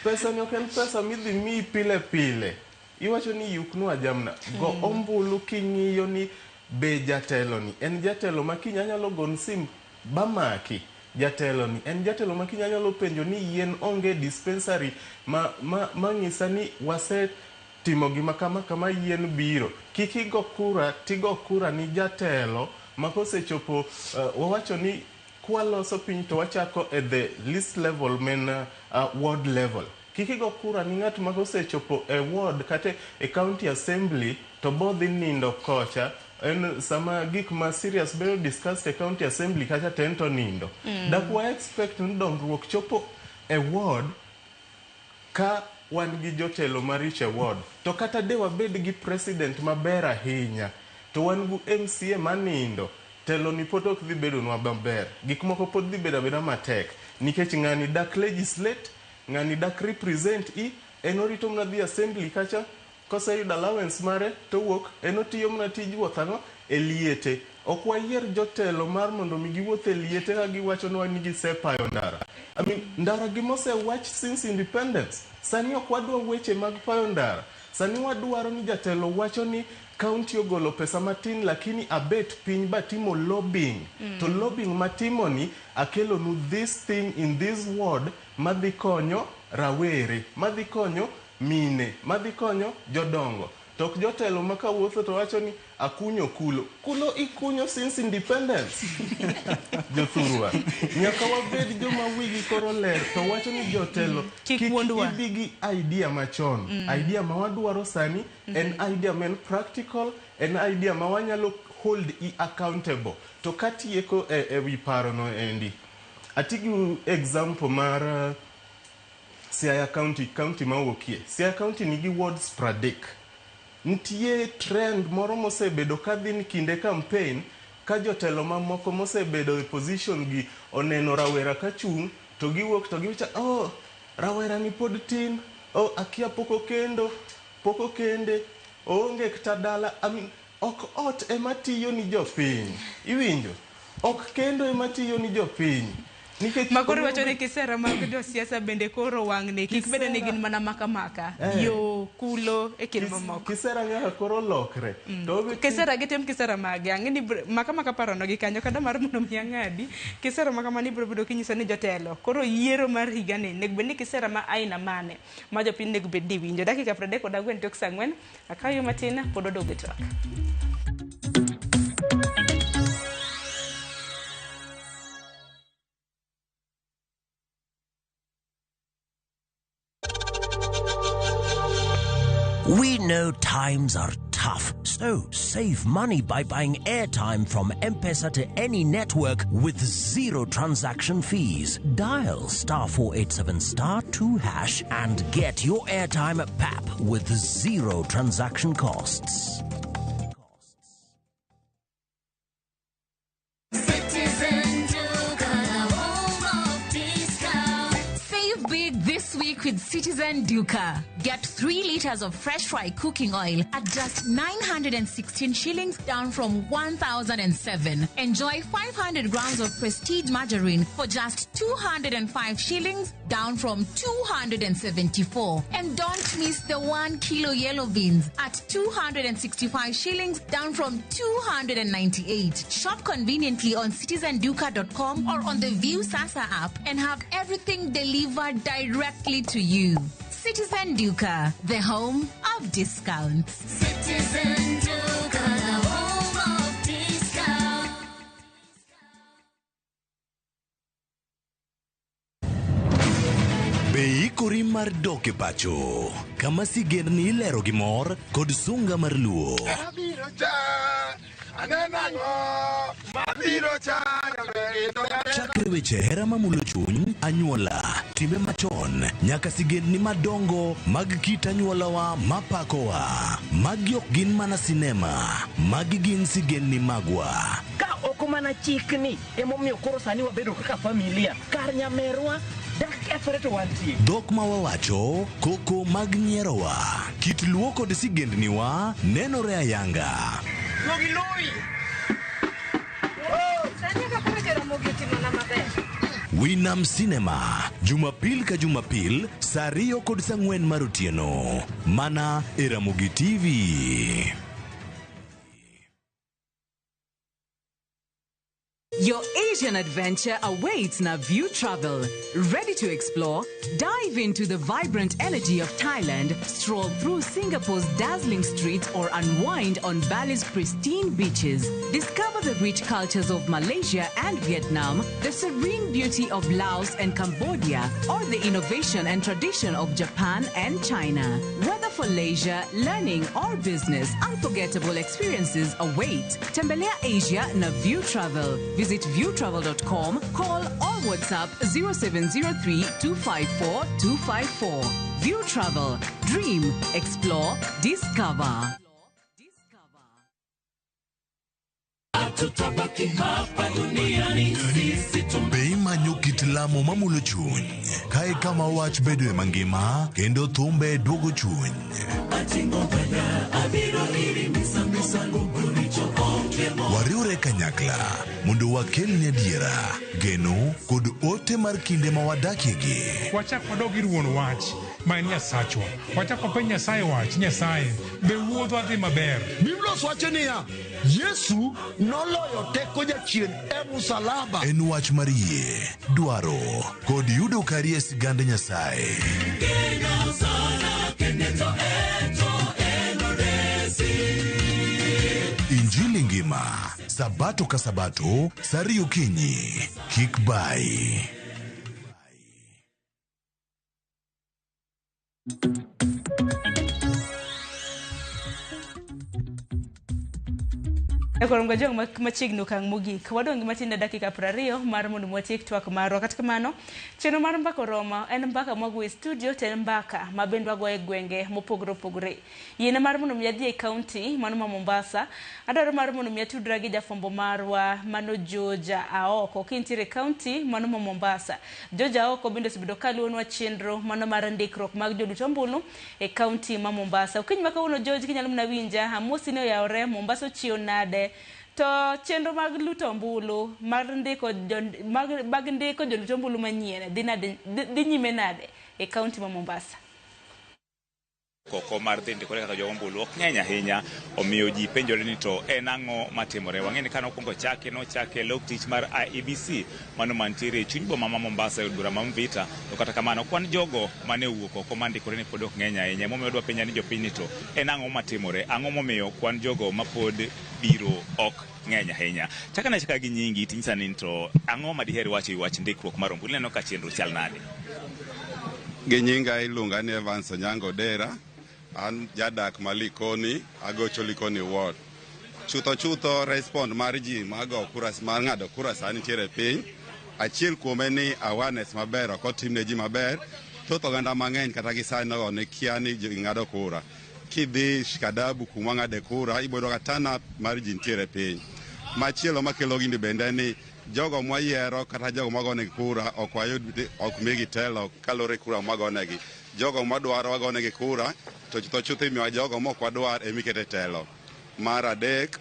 pesa ni oken pesa midhi mi pile iwacho ni yuknu ajamna go ombulu king'iyo ni be jatelo ni en jatelo ma kinyalo gon sim bamaki jatelo ni en jatelo ma kinyalo penjo ni yien onge dispensary ma ng'isa ni wase timo gima kama yien biro kikigo kura tigo kura ni jatelo makosechopo wawacho ni kwaloso piny to wachako at the least level men ward level kikigo kura ni ng'at makosechopo e ward kata e county assembly to bodhi nindo kocha en sama gik ma serious bedo discussed e county assembly kacha tento nindo dakwa expect ni dongruok chopo e ward ka wan gi jotelo mariche ward to kata de wabed gi president maber ahinya to wan gu MCA manindo telo ni pod ok dhi bedo nwa maber gik moko pod dhi bedo matek nikech ng'ani dak legislate ng'ani dak represent enorito mna dhi assembly kacha koseyudo allowance mare to wuok enotiyo mna tij wuothano e liete ok wayier jotelo mar mondo mi giwuothe liete ka giwacho ni wan gisepayo ndara ndara gimosewach since independence sani ok wadwa weche mag payo ndara sani wadwaro ni jatelo wacho ni county ogolo pesa matin lakini abet piny batimo lobbying to lobbying matimo ni akelo nu this thing in this ward madhi konyo rawere madhi konyo mine madhi konyo jodongo tok jotelo makawuotho to wacho ni akunyo kulo ikunyo since independence jothurwa nyaka wabed joma wigi koro ler to wacho ni jotelo kik ibi gi idea machon idea ma wadwaro sani en idea men practical en idea ma wanyalo hold accountable to katieko e wi paro no endi atigi example mar Siaya county mawuokie Siaya county nigi wards 30 nitie trend moro mosebedo kadhi ni kinde campaign ka jotelo mamoko mosebedo e position gi oneno rawera kachung to giwuok to giwacho rawera ni pod tin akia poko kende onge kata dala ok ot ema tiyo ni jopiny iwinjo ok kendo ema tiyo ni jopiny makoro wacho ni kisera mag josiasa bende koro wang'ne kik bede ni gin mana maka yo kulo e kind mamoko kisera nyaka koro lokre kisera gitem kisera mage ang'eni maka parono gi kanyo kada mar mondo mi ang'adi kisera maka mani biro bedo kinyiso ni jotelo koro yiero mar higa ni nego bed ni kisera ma aina mane ma jopiny nego bed ni winjo dakika 34 tok saa 4 akayo matin pod odog twak. We know times are tough. tough. So save money by buying airtime from M-Pesa to any network with zero transaction fees. Dial *487*2# and get your airtime PAP with zero transaction costs. This week with Citizen Duca. Get 3 liters of fresh fry cooking oil at just 916 shillings, down from 1,007. Enjoy 500 grams of prestige margarine for just 205 shillings, down from 274. And don't miss the 1 kilo yellow beans at 265 shillings, down from 298. Shop conveniently on citizenduca.com or on the View Sasa app and have everything delivered directly to you. Citizen Duca, the home of discounts. Citizen Duca, the home of discounts. Beikori mar doke pacho, kama sigendni lero gimor kod sunga mar luo. Chakre weche hera mamulo chuny, anyuola, timbe machon, nyaka sigendni madongo mag kit anyuolawa mapakowa. Magi ok gin mana sinema, magi gin sigendni magwa. Ka ok mana chikni emomiyo koro sani wabedo kaka familia, kar nyamerwa dak efere to wantie. Dhok ma wawacho, koko mag nyierowa, kit luo kod sigendniwa nenore ayanga. Winam Cinema, Jumapil ka Jumapil, saa 2 kod saa 4 mar otieno. Mana e Ramogi TV. Your Asian adventure awaits na View Travel. Ready to explore? Dive into the vibrant energy of Thailand, stroll through Singapore's dazzling streets, or unwind on Bali's pristine beaches. Discover the rich cultures of Malaysia and Vietnam, the serene beauty of Laos and Cambodia, or the innovation and tradition of Japan and China. Whether for leisure, learning, or business, unforgettable experiences await. Tembelea Asia na View Travel. Visit viewtravel.com, call or WhatsApp 0703-254-254. View Travel. Dream, explore, discover. Bei manyo kit lamo mamulo chuny. Kae kama wach bedo e mangima, kendo thumbe duogo chuny. Wariure kanyakla mondo wakelne adiera, geno kod ote mar kinde ma wadakiegi. Wachak wadog ir wuon wach ma en Nyasachwa. Wachak wapenj Nyasaye wach, Nyasaye be wuodhwa dhi maber. Biblos wacho niya, Yesu noloyo teko jachien e msalaba. En wach mar yie, dwaro kod yudo kari e sigand Nyasaye. Injili ngima, sabato ka sabato, saa 2 okinyi, kik bai. Ekoro jong machiegni okang' mogik. Wadong' matin na dakika 20 mar mondo mwatiek twak marwa. Kata kamano, chenro mar mbaka Roma en mbaka mwago e studio, to en mbaka mabendwa go e gwenge mopogore opogore. Yiene mar mondo myadhi e county mano ma Mombasa. Adwaro mar mondo myatudra gi jafombo marwa mano Joja Aoko kintiere county mano ma Mombasa. Joja Aoko bende osebedo kaluonwa chenro mano mar ndikruok mag jolut ombulu e county ma Mombasa. Okiny ma kawuono George kinyalo mna winja amosi ne oyawre Mombasa ochiew nade. To chenro mag luto ombulu mag ndiko jolut ombulu manyien dhi nyime nade e county ma Mombasa. Koko mar dhi ndikore kaka jo ombulu ok ng'eny ahinya, omiyo ji penjore ni to en ang'o matimore. Wang'eni ka nokwongo nochake lok tich mar IEBC mano mantiere e chuny boma ma Mombasa e od bura ma Mvita. To kata kamano kwan jogo mane owuok oko mandikore ni pod ok ng'eny ahinya, momiyo dwa penja ni jopiny ni to en ang'o matimore, ang'o momiyo kwan jogo ma pod biro ok ng'eny ahinya. Chaka gi nyingi tinyisa ni to ang'o madiher wacho e wach ndikruok mar ombulu, neno ka chenro chal nade? Gi nyinga iluonga ni Evans Onyango Dera. an jadak Malikoni, agocho Likoni ward. Chutho respond mar ji mago kura mar ng'ado kura sani tiere piny. Achiel kuome ni awareness maber ok otimne ji maber. Thoth oganda mang'eny kata gi sani no ne kia ni ji ng'ado kura. Kidhi Shikadabu kuma ng'ade kura ibodo katana mar ji ntiere piny. Machielo makelo gini bende ni jogo mwayiero kata jogo magonegi kura ok migi telo kalore kura magonegi. Jogo madwaro wagonegi kura to chutho imiwa jogo mok wadwar emikete telo. Mar adek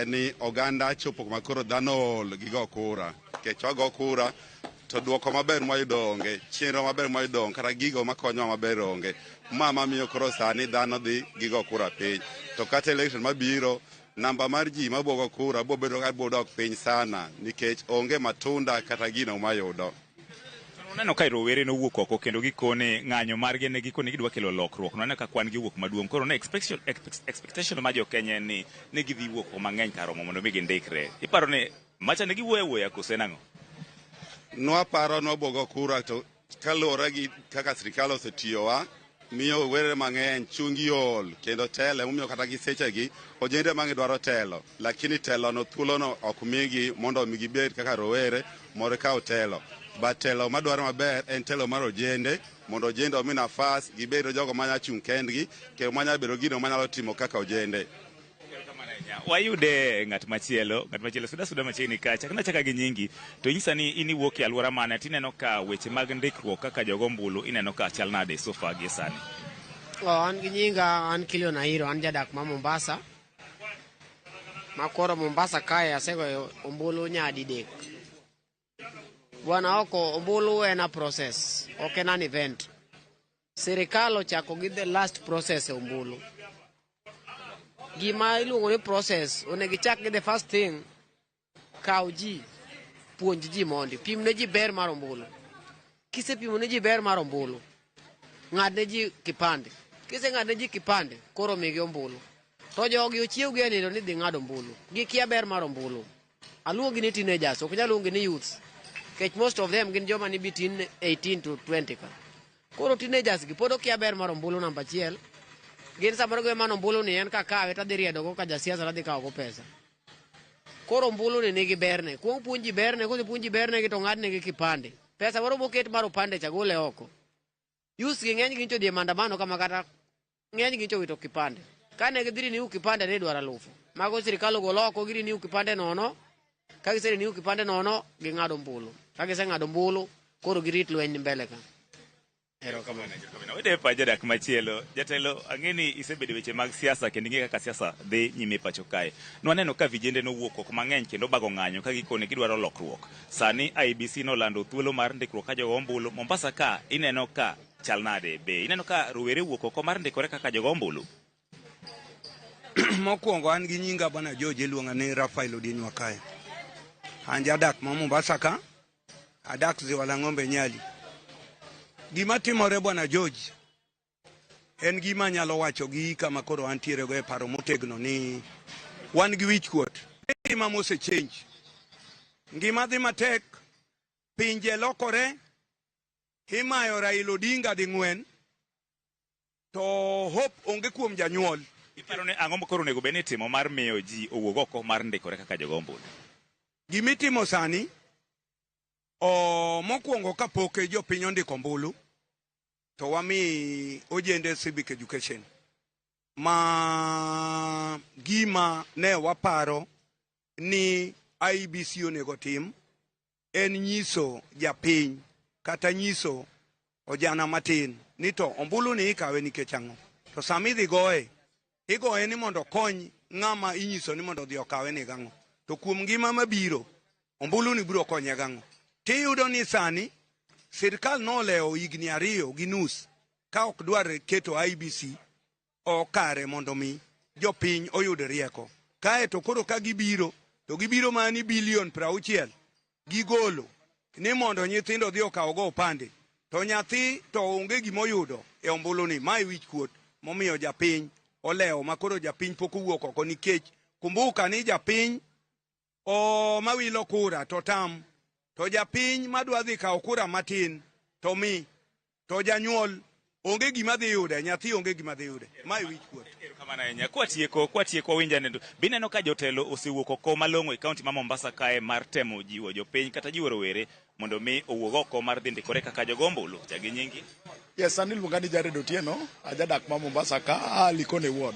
ni oganda chopo kuma koro dhano ol gigo kura. Kech wago kura to duoko maber mwayudo onge, chenro maber mwayudo onge, kata gigo makonyo maber onge. Mamiyo koro sani dhano dhi gigo kura piny. To kata election mabiro, namba mar ji mabogo kura bobedo ka bodok piny sana nikech onge matunda kata gino mayudo. Neno ka rowere nowuok oko kendo gikone ng'anyo margi ne gikone gidwa kelo lokruok. Neno ka kwan gi wuok maduong'. Koro ne expectation ma jo Kenya ni ne gidhi wuok mang'eny karomo mondo mi gindikre. Iparo ne macha ne giwuoyo kose nang'o? Nwaparo nwabogo kura to kaluwore gi kaka sirikal osetiyowa miyo were mang'eny chungi ol kendo tele momiyo kata gi sechegi ojende mang'eny dwaro telo, lakini telo no thuolono ok migi mondo migi bed kaka rowere mondo kaw telo. But telo madwaro maber en telo mar ojende mondo ojende omi nafas gibedo jogo manya chung' kendgi kendo manya bedo gino manyalo timo kaka ojende. Wayude ng'at machielo suda machiegni kacha kana chaka gi nyingi to nyisa ni ini wuok e alwora mane tineno ka weche mag ndikruok kaka jogo mbulu ineno ka chal nade so far gi sani. An gi nyinga an Kilio Nairo, an jadak ma Mombasa. Makoro Mombasa kae asego ombulu nyadidek. Bwana oko ombulu en a process, ok en an event. Sirikal ochako gi the last process e ombulu. Gima iluongo ni process onego ichak gi the first thing, kaw ji puonj ji mondi pimne ji ber mar ombulu. Kisepimo ne ji ber mar ombulu, ng'adne ji kipande. Kiseng'adne ji kipande koro migi ombulu. To jogi ochiew gi nindo ni dhi ng'ado ombulu, gikia ber mar ombulu. Aluongi ni teenagers, ok nyal luongi ni youths, kech most of them gin joma ni between 18 to 20 ka. Koro teenagers gi pod okia ber mar ombulu. Namba achiel, gin samoro go mano ombulu ni en kakawe tadhi riedo go ka jasiasa tadhi kawo go pesa. Koro ombulu ni nigi berne, kuong puonji berne, kose puonji berne gi to ng'adne gi kipande. Pesa moro moket mar opande cha gole oko. Youth gi ng'eny gincho dhi maandamano kama kata ng'eny gincho wito kipande. Kane gidhiri ni kipande ne dwara lufu. Mago sirikal ogolo oko giri ni kipande nono. Ka giseri ni kipande nono ging'ado ombulu. Ka giseng'ado ombulu koro girit lweny mbele ka. Ero kamano. Wede pa jadak machielo. Jatelo ang'eni isebedo weche mag siasa kendo ing'e kaka siasa dhi nyime pacho kae. Nwaneno ka vijende nowuok oko mang'eny kendo bago ng'anyo ka gikone gidwaro lokruok. Sani IEBC nolando thuolo mar ndikruok ka jogo ombulu. Mombasa ka ineno ka chal nade be ineno ka rowere wuok oko mar ndikore kaka jogo ombulu. Mokwongo an gi nyinga bwana George iluonga ni Rafael Odieny Wakae. An jadak ma Mombasa ka, adak Ziwa la Ng'ombe Nyali. Gima timore bwana George en gima nyalo wacho gi kama koro antiere go e paro motegno ni wan gi wich kuot. Ngima mose change. Ngima dhi matek, pinje lokore, himayo Raila Odinga di ng'wen, to hope onge kuom janyuol. Iparo ne ang'o mokoro nego beni timo mar miyo ji owuog oko mar ndikore kaka jogo ombulu? Gimitimo sani, mokwongo kapok jopiny ondiko ombulu, to wami ojende civic education. Ma gima ne waparo ni IEBC onego tim en nyiso japiny kata nyiso ojana matin ni to ombulu ni ikawe nikech ang'o. To sami dhi goye, igoye ni mondo kony ng'ama inyiso ni mondo dhi okawe ni gang'o. To kuom ngima mabiro, ombulu ni biro konye gang'o. Tiyudo ni sani, sirikal noleo higni 2 gi nus ka ok dwar keto IEBC okare mondo mi jopiny oyud rieko. Kae to koro ka gibiro, to gibiro mani bilion 60 gigolo ni mondo nyithindo dhi okaw go opande. To nyathi to onge gimoyudo e ombulu ni. Mae wich kuot momiyo japiny oleo makoro japiny pok owuok oko nikech kumbuka ni japiny mawilo kura to tam. To japiny madwa dhi kawo kura matin to mi to janyuol onge gima dhi yude, nyathi onge gima dhi yude. Mae wich kuot. Kamana ahinya. Kwatieko winjanendo. Bineno ka jotelo osewuok oko malong'o e kaunti ma Mombasa kae mar temo jiwo jopiny kata jiwo rowere mondo mi owuog oko mar dhi ndikore kaka jogombulu. Jagi nyingi? Yes, an iluonga ni Jared Otieno, ajadak ma Mombasa ka Likone Ward.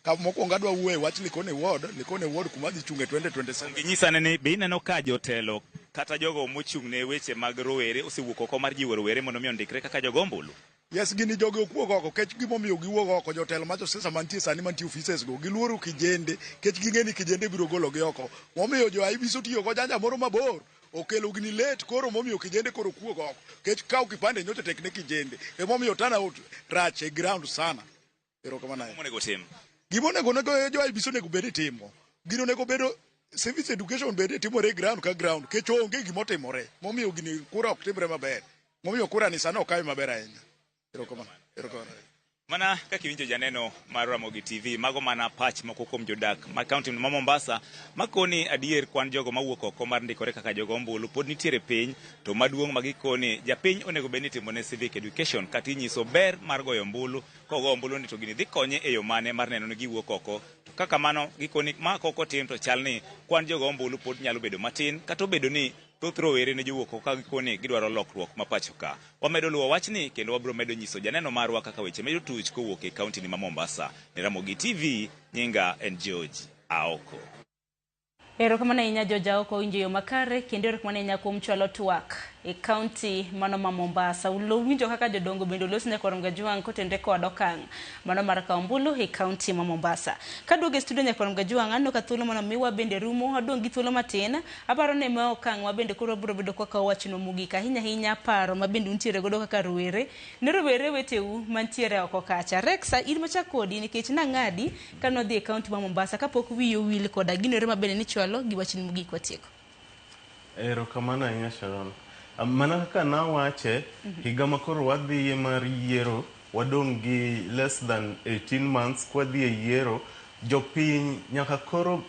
Ka mokwongo adwa wuoye wach Likone Ward kuma dhi chunge 2027. Ginyisane ni be ineno ka jotelo kata jogo mochung' ne weche mag rowere osewuok oko mar jiwo rowere mondo mi ondikre kaka jogombulu. Yes, gini jogo okuok oko, kech gimomiyo giwuok oko jotelo macho sesa mantie sani mantie offices go, giluoro kijende, kech ging'eni kijende biro gologi oko. Momiyo jo IBC otiyo go janja moro mabor, okelo gini late koro momiyo kijende koro kuok oko. Kech kaw kipande nyote tekne kijende. Momiyo turnout rach e ground sana. Erokamano. Monego tim. Gimonego jo IBC onego bed timo. Gino nego bedo civic education bed timore ground ka ground, kech onge gimotimore. Momiyo gini kura ok timre maber. Momiyo kura ni sana okawe maber ahinya. Mana kaka iwinjo janeno mar Ramogi TV, mago mana pach moko kuom jodak ma kaunti ma Mombasa makoni adier kwan jogo mawuok oko mar ndikore kaka jogombulu pod nitiere piny, to maduong' magikoni japiny onego bed ni timone civic education kata inyiso ber mar goyo ombulu. Kogo ombulu ni to gini dhi konye e yo mane mar neno ni giwuok oko. To kaka mano gikoni ma koko tim to chalni kwan jogo ombulu pod nyalo bedo matin kata obedo ni thoth rowere ne jowuok oko ka gikoni gidwaro lokruok ma pacho ka. Wamedo luwo wachni kendo wabiro medo nyiso janeno marwa kaka weche medo tuch kowuok e kaunti ni ma Mombasa. Ni Ramogi TV, nyinga en George Aoko. Erokamano ahinya George Aoko, winjo yo makare kendo erokamano ahinya kuom chwalo twak e kaunti mano ma Mombasa. Winjo kaka jodongo bende olosne kor Mgajwang' kotende kod okang' mano mar kawo ombulu e kaunti ma Mombasa. Kaduogo e studio nyakor Mgajwang' aneno ka thuolo mano miwa bende rumo, adong' gi thuolo matin. Aparo ne ma okang' ma bende koro biro bedo kaka wachno mogik ahinya paro ma bende untiere godo kaka rowere. Ne rowere weteu mantiere oko kacha. Rexa in machak kodi nikech nang'adi kano dhi e kaunti ma Mombasa kapok wiyo wil koda ginore ma bende ni chwalo gi wachni mogik watieko. Erokamano ahinya Sharon. Mana kaka nawache, higa makoro wadhiye mar yiero, wadong' gi less than 18 months kwa dhiye yiero, jopiny nyaka koro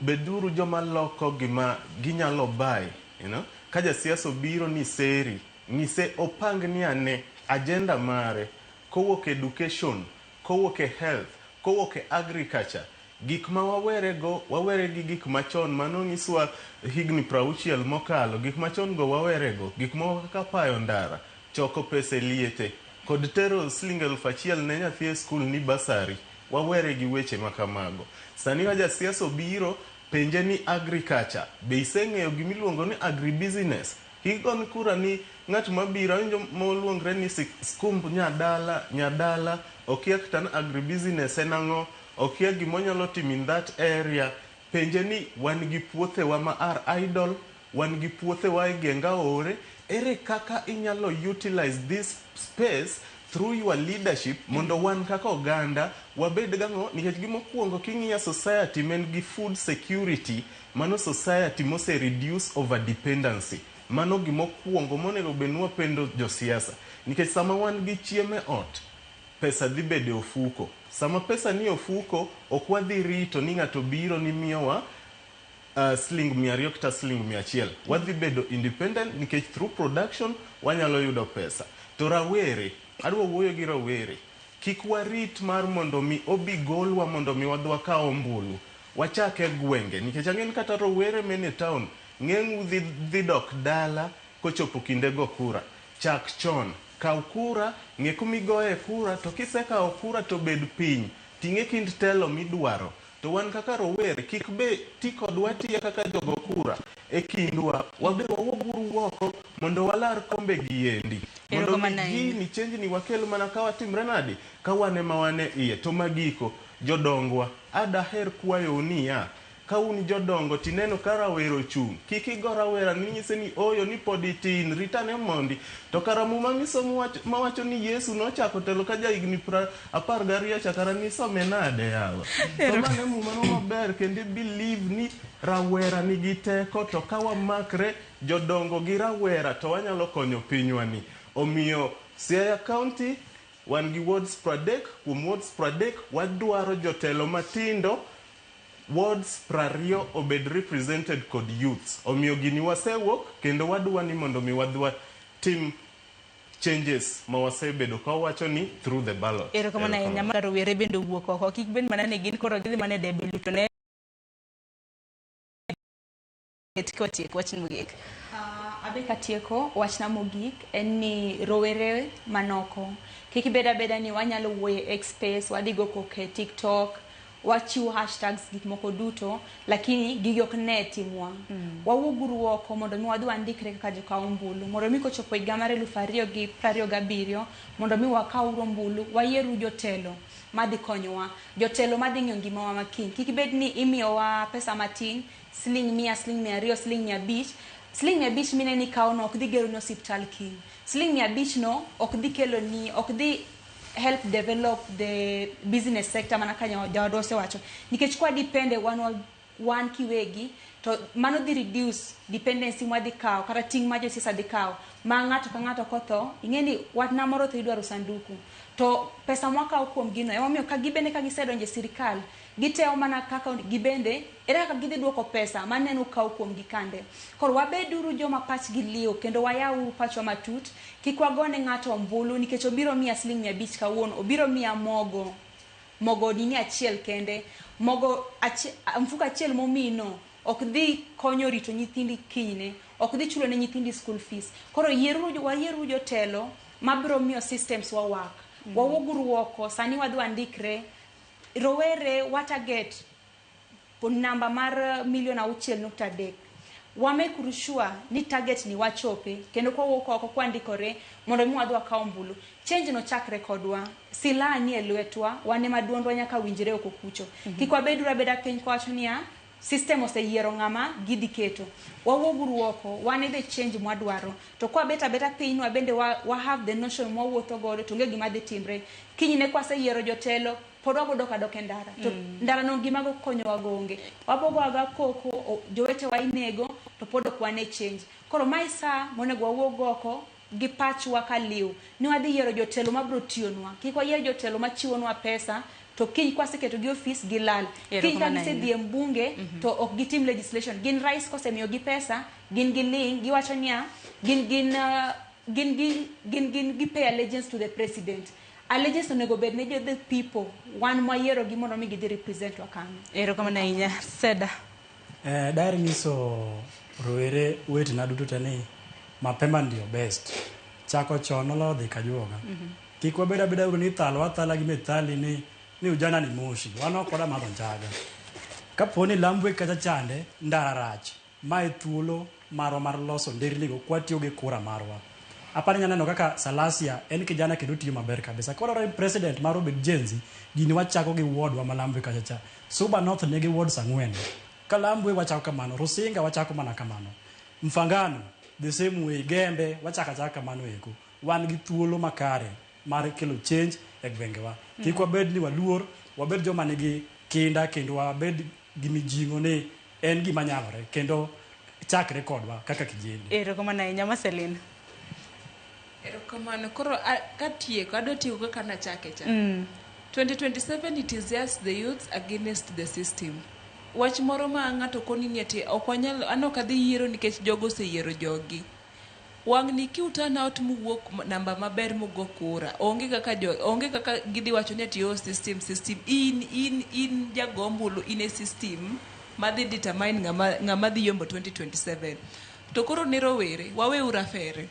beduru joma loko gima ginyalo buy, you know? Ka jasiasa obiro ni seri, ng'ise opang ni ane agenda mare, kowuok education, kowuok e health, kowuok e agriculture. Gik ma wawere gi gik machon mano nyiswa higni 60 mokalo, gik machon go wawerego, gik moko kaka payo ndara, choko pesa liete, kod tero Sh1,000 ne nyathi e skul ni basari, wawere gi weche makamago. Sani ka jasiasa obiro penje ni agriculture, be iseng'eyo gimiluongo ni agribusiness? Higon kura ni ng'at mabiro winjo moluongre ni skumb nyadala, okia kata agribusiness en ang'o, okia gimonyalo timo in that area. Penje ni wan gi puothewa ma are idle, wan gi puothewa e genga ore, ere kaka inyalo utilize this space through your leadership mondo wan kaka oganda wabed gang'o, nikech gimokwongo king'iya society men gi food security, mano society mose reduce over dependency. Mano gimokwongo monego benwa pendo josiasa, nikech sama wan gi chiemo e ot, pesa dhi bede ofuko. Sama pesa ni ofuko, ok wadhi rito ni ng'ato biro ni miyowa Sh200 kata Sh100. Wadhi bedo independent nikech through production wanyalo yudo pesa. To rawere, adwa wuoyo gi rawere, kik warit mar mondo mi obi golwa mondo mi wadwa ka ombulu. Wachake gwenge, nikech ang'en kata rawere mene town, ng'eng dhi dok dala kochopo kinde go kura. Chak chon, kaw kura, ng'e kumigoye kura, to kisekaw kura to bed piny, ting'e kind telo midwaro. To wan kaka rowere, kik be ti kodwa tiye kaka jogo kura, e kindwa, wabe wawoguru woko, mondo walar kombe giendi. Mondo gini change ni wakel mana ka watimre nadi, ka wane ma wane iye. To magiko, jodongwa, adaher kwayo niya, ka uni jodongo tineno ka rawero chung, kik igo rawera ninyise ni oyo ni podi tin, ritane mondi. To karamu mamisomo mawacho ni Yesu nochako telo ka jahigni 12 chakara nisome nade yawa. To mane mumano maber kendo believe ni rawera nigi teko, to ka wamakre jodongo gi rawera to wanyalo konyo pinywa ni. Omiyo Siaya County wan gi wards 30, kuom wards 30 wadwaro jotelo matindo, wards 20 obed represented kod youths. Omiyo gini wasewuok kendo wadwa ni mondo mi wadwa tim changes ma wasebedo ka wacho ni through the ballot. Erokamano ahinya mar rowere bende wuok oko kik bed mana ni gin koro gidhi mana debe luto ne kotieko wach mogik. Abe katieko wachna mogik en ni rowere manoko kik beda ni wanyalo wuoyo e space wadhi go koke TikTok wachiwo hashtags gik moko duto lakini gigi ok ne timwa. Wawuoguru oko mondo mi wadhi wandikre kaka jokaw ombulu mondo mi kochopo higa mar 2027 mondo mi wakaw ombulu wayieru jotelo madhi konyowa, jotelo madhi ng'iyo ngimawa makiny. Kik bed ni imiyowa pesa matin, siling 100, siling 200, siling 500. Siling 500 mine ni kawo no ok dhi gero ni hospital kiny. Siling 500 no ok dhi kelo ni, ok dhi help develop the business sector mana kanyo jawadwa osewacho. Nikech kwa depende wan kiwegi to mano dhi reduce dependency mwadhi kawo kata ting' ma josiasa dhi kawo ma ng'ato ka ng'ato kotho ing'eni watna moro to idwaro sanduku to pesa mwakawo kuom gino emomiyo ka gibende ka gisedonje sirikal giteo mana kaka gibende ere kaka gidhi duoko pesa maneno kawo kuom gikande. Koro wabeduru joma pachgi liw kendo wayaw pachwa matut kik wagone ng'ato ombulu nikech obiro miya siling 500 kawuono obiro miya mogo nini achiel kende mogo mfuko achiel momino ok dhi konyo rito nyithindi kinyne, ok dhi chulo ne nyithindi school fees. Koro wayieru jotelo mabiro miyo systems wawak. Wawuoguru oko sani wadhi wandikre rowere watarget namba mar 6.3 wamekuru sure ni target ni wachope kendo kwa wuok oko kwandikore mondo mi wadhi wakaw ombulu. Change no chakre kodwa sila ni e lwetwa wane maduondwa nyaka winjre oko kucho. Kik wabedura beda piny kwacho niya system oseyiero ng'ama gidhi keto. Wawuoguru oko wane the change mwadwaro to kwa beta piny bende wa have the notion mwawuotho godo to nge gima dhi timre. Kinyne kwaseyiero jotelo pod wabodoka doke ndara to ndara no gima go konyo wagonge wabogo aga koko jowete wa inego to pod ok wane change. Koro maisa monego wawuog oko gi pachwa kaliw ni wadhi yiero jotelo mabro tiyonwa kik wayier jotelo machiwonwa pesa to kiny kwaseketo gi office gilal kiny ka gisedhi e mbunge to ok gitim legislation gin rais kosemiyo gi pesa gin giling giwacho niya gin pay allegiance to the president. Allegiance onego bed ne the people wan mayiero gi mondo mi gidhi represent wa kanyo. Erokamano ahinya Seda. Daher nyiso rowere wetena duto te ni mapema ndio best. Chako chon olo dhi kajuoga. Kik wabeda uru ni thalo athala gi methali ni ujana ni moshi. Wano koda madho njaga. Kaponi Lambwe kacha chande ndara rach. Mae thuolo marwa mar loso nderni go kwatiyo gi kura marwa. Apani nyaneno kaka Salasia en kijana kendo tiyo maber kabisa. Koro president mar obed Genzi gini wachako gi ward wa Malambwe kacha. Suba North negi wards 4. Kalambwe wachako kamano, Rusinga wachako mana kamano. Mfangano the same way, Gembe wachaka kamano eko. Wan gi thuolo makare mar kelo change e gwengewa. Kik wabed ni waluor, wabed joma nigi kinda kendo wabed gi mijingo ne en gima nyalore kendo chakre kodwa kaka kijende. Erokamano ahinya Marceline. Erokamano koro katieko adwa tieko kaka nachake cha. 2027 it is just the youth against the system. Wach moro ma ng'ato koni ni ati ok wanyal anok adhi yiero nikech jogo oseyiero jogi. Wang ni kiutana ot muwuok namba maber mugo kura. Onge kaka gidhi wacho ni ati system in jagombulu in a system madhi determine ng'ama dhi yombo 2027. To koro ne rowere wawe urafere.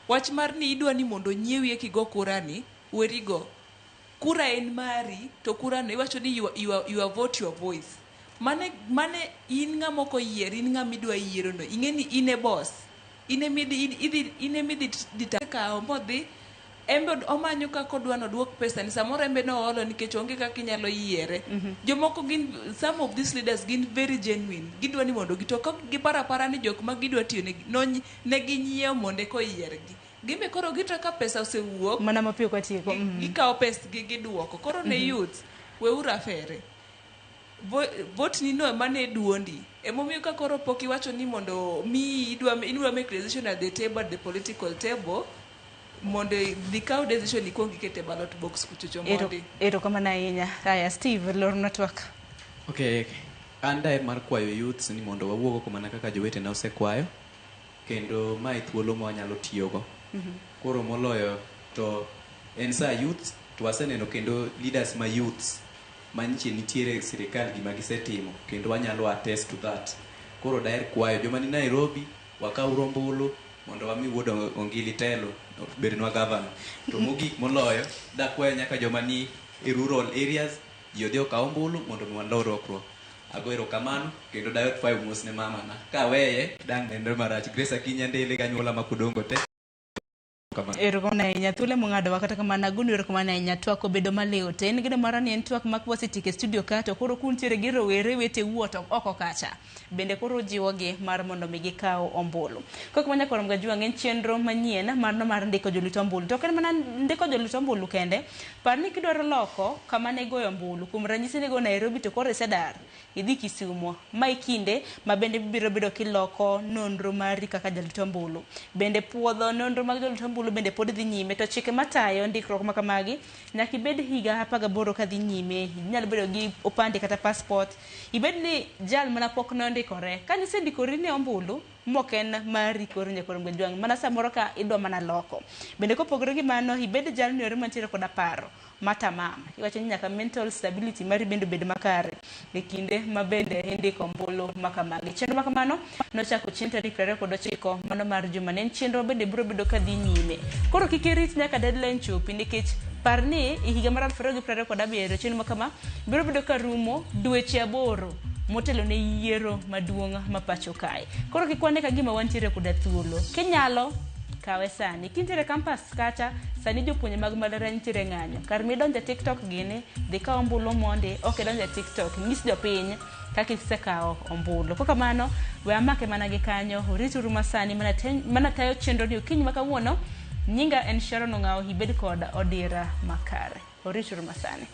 Wach mar ni idwa ni mondo nyiewi kigo kura ni werigo. Kura en mari to kura no iwacho ni you vote your voice. Mane in ng'amoko yier in ng'ama idwa yiero no ing'eni in e boss. Ine midi ditaka modhi embe omanyo kako odwa no duok pesa ni samoro embe no olo nikech onge kaka inyalo yiere. Jomoko gin some of these leaders gin very genuine. Gidwa ni mondo gitok gi para ni jok ma gidwa tiyo ne ginyiewo mondo ko yiergi. Gimbe koro gito ka pesa osewuok mana mapiyo kwatieko. Gikawo pesa giduoko. Koro ne youth we urafere. Vote ni no mane duondi. Emomiyo ka koro pok iwacho ni mondo mi idwa make decision at the table, at the political table, mondo dikaw decision ikuong ikete ballot box kuchocho mondi. Erokamano ahinya. Haya Steve lor network. Okay, an daher mar kwayo youths ni mondo wawuogo kuma kaka jowetena osekwayo kendo mae thuolo ma wanyalo tiyogo. koro moloyo to en sa youth to waseneno kendo leaders ma youths manyiche nitiere e sirikal gima gisetimo kendo wanyalo attest to that. Koro daher kwayo joma ni Nairobi wakaw rombulu mondo wami wuod Ongili telo bednwa governor. To mogik moloyo dakwayo nyaka joma ni e rural areas ji odhi okaw ombulu mondo walo rokruok. Agoero kamano kendo dayot fayo mos ne mama na kaweye dang nendo marach. Grace Akinya Ndele ganyuola makudongo te. Erokamano ahinya thuolo mong'ado wakata kamano agoni erokamano ahinya twak obedo maleo to en gino mara ni en twak makwasetieko e studio ka to koro kuntiere gi rowere wete wuoto oko kacha bende koro jiwogi mar mondo mi gikaw ombulu. Koko manya korom gajuang en chenro manyien mar ndiko jolut ombulu to en mana ndiko jolut ombulu kende par ni kidwaro loko kama ne goyo ombulu kuom ranyisi ne go Nairobi to koro isedar idhi Kisumu mai kinde ma bende biro bedo kiloko nonro mari kaka jolut ombulu bende puodho nonro mag jolut ombulu bende pod dhi nyime to chike matayo ndikruok makamagi nyaka ibed higa 18 ka dhi nyime inyalo bedo gi opande kata passport ibed ni jal mana pok nondikore ka nisendikori ne ombulu moken mari koro nyakorom gajuang mana samoro ka idwa mana loko bende kopogore gi mano ibed jal ni ore mantiere koda paro matamam iwacho ni nyaka mental stability mari bende bed makare e kinde ma bende indiko ombulu makamagi. Chenro makamano nochako chieng' tarik 29 mano mar juma ne chenro bende biro bedo ka dhi nyime koro kik irit nyaka deadline chopi nikech par ni higa mar 2027 chenro makama biro bedo ka rumo dweche 8 motelo ne yiero maduong' ma pacho kae. Koro kikwane ka gima wantiere koda thuolo kinyalo kawe sani kintiere campus kacha sani jopuonje mag mbalariany nitiere ng'anyo kar midonje TikTok gini dhi kaw ombulu monde ok donje TikTok nyis jopiny kaka isekawo ombulu. Koko kamano we amake mana gi kanyo orituru masani mana tayo chenro ni okinyi makawuono nyinga en Sharon Ong'ao ibed kod odira makare orituru masani.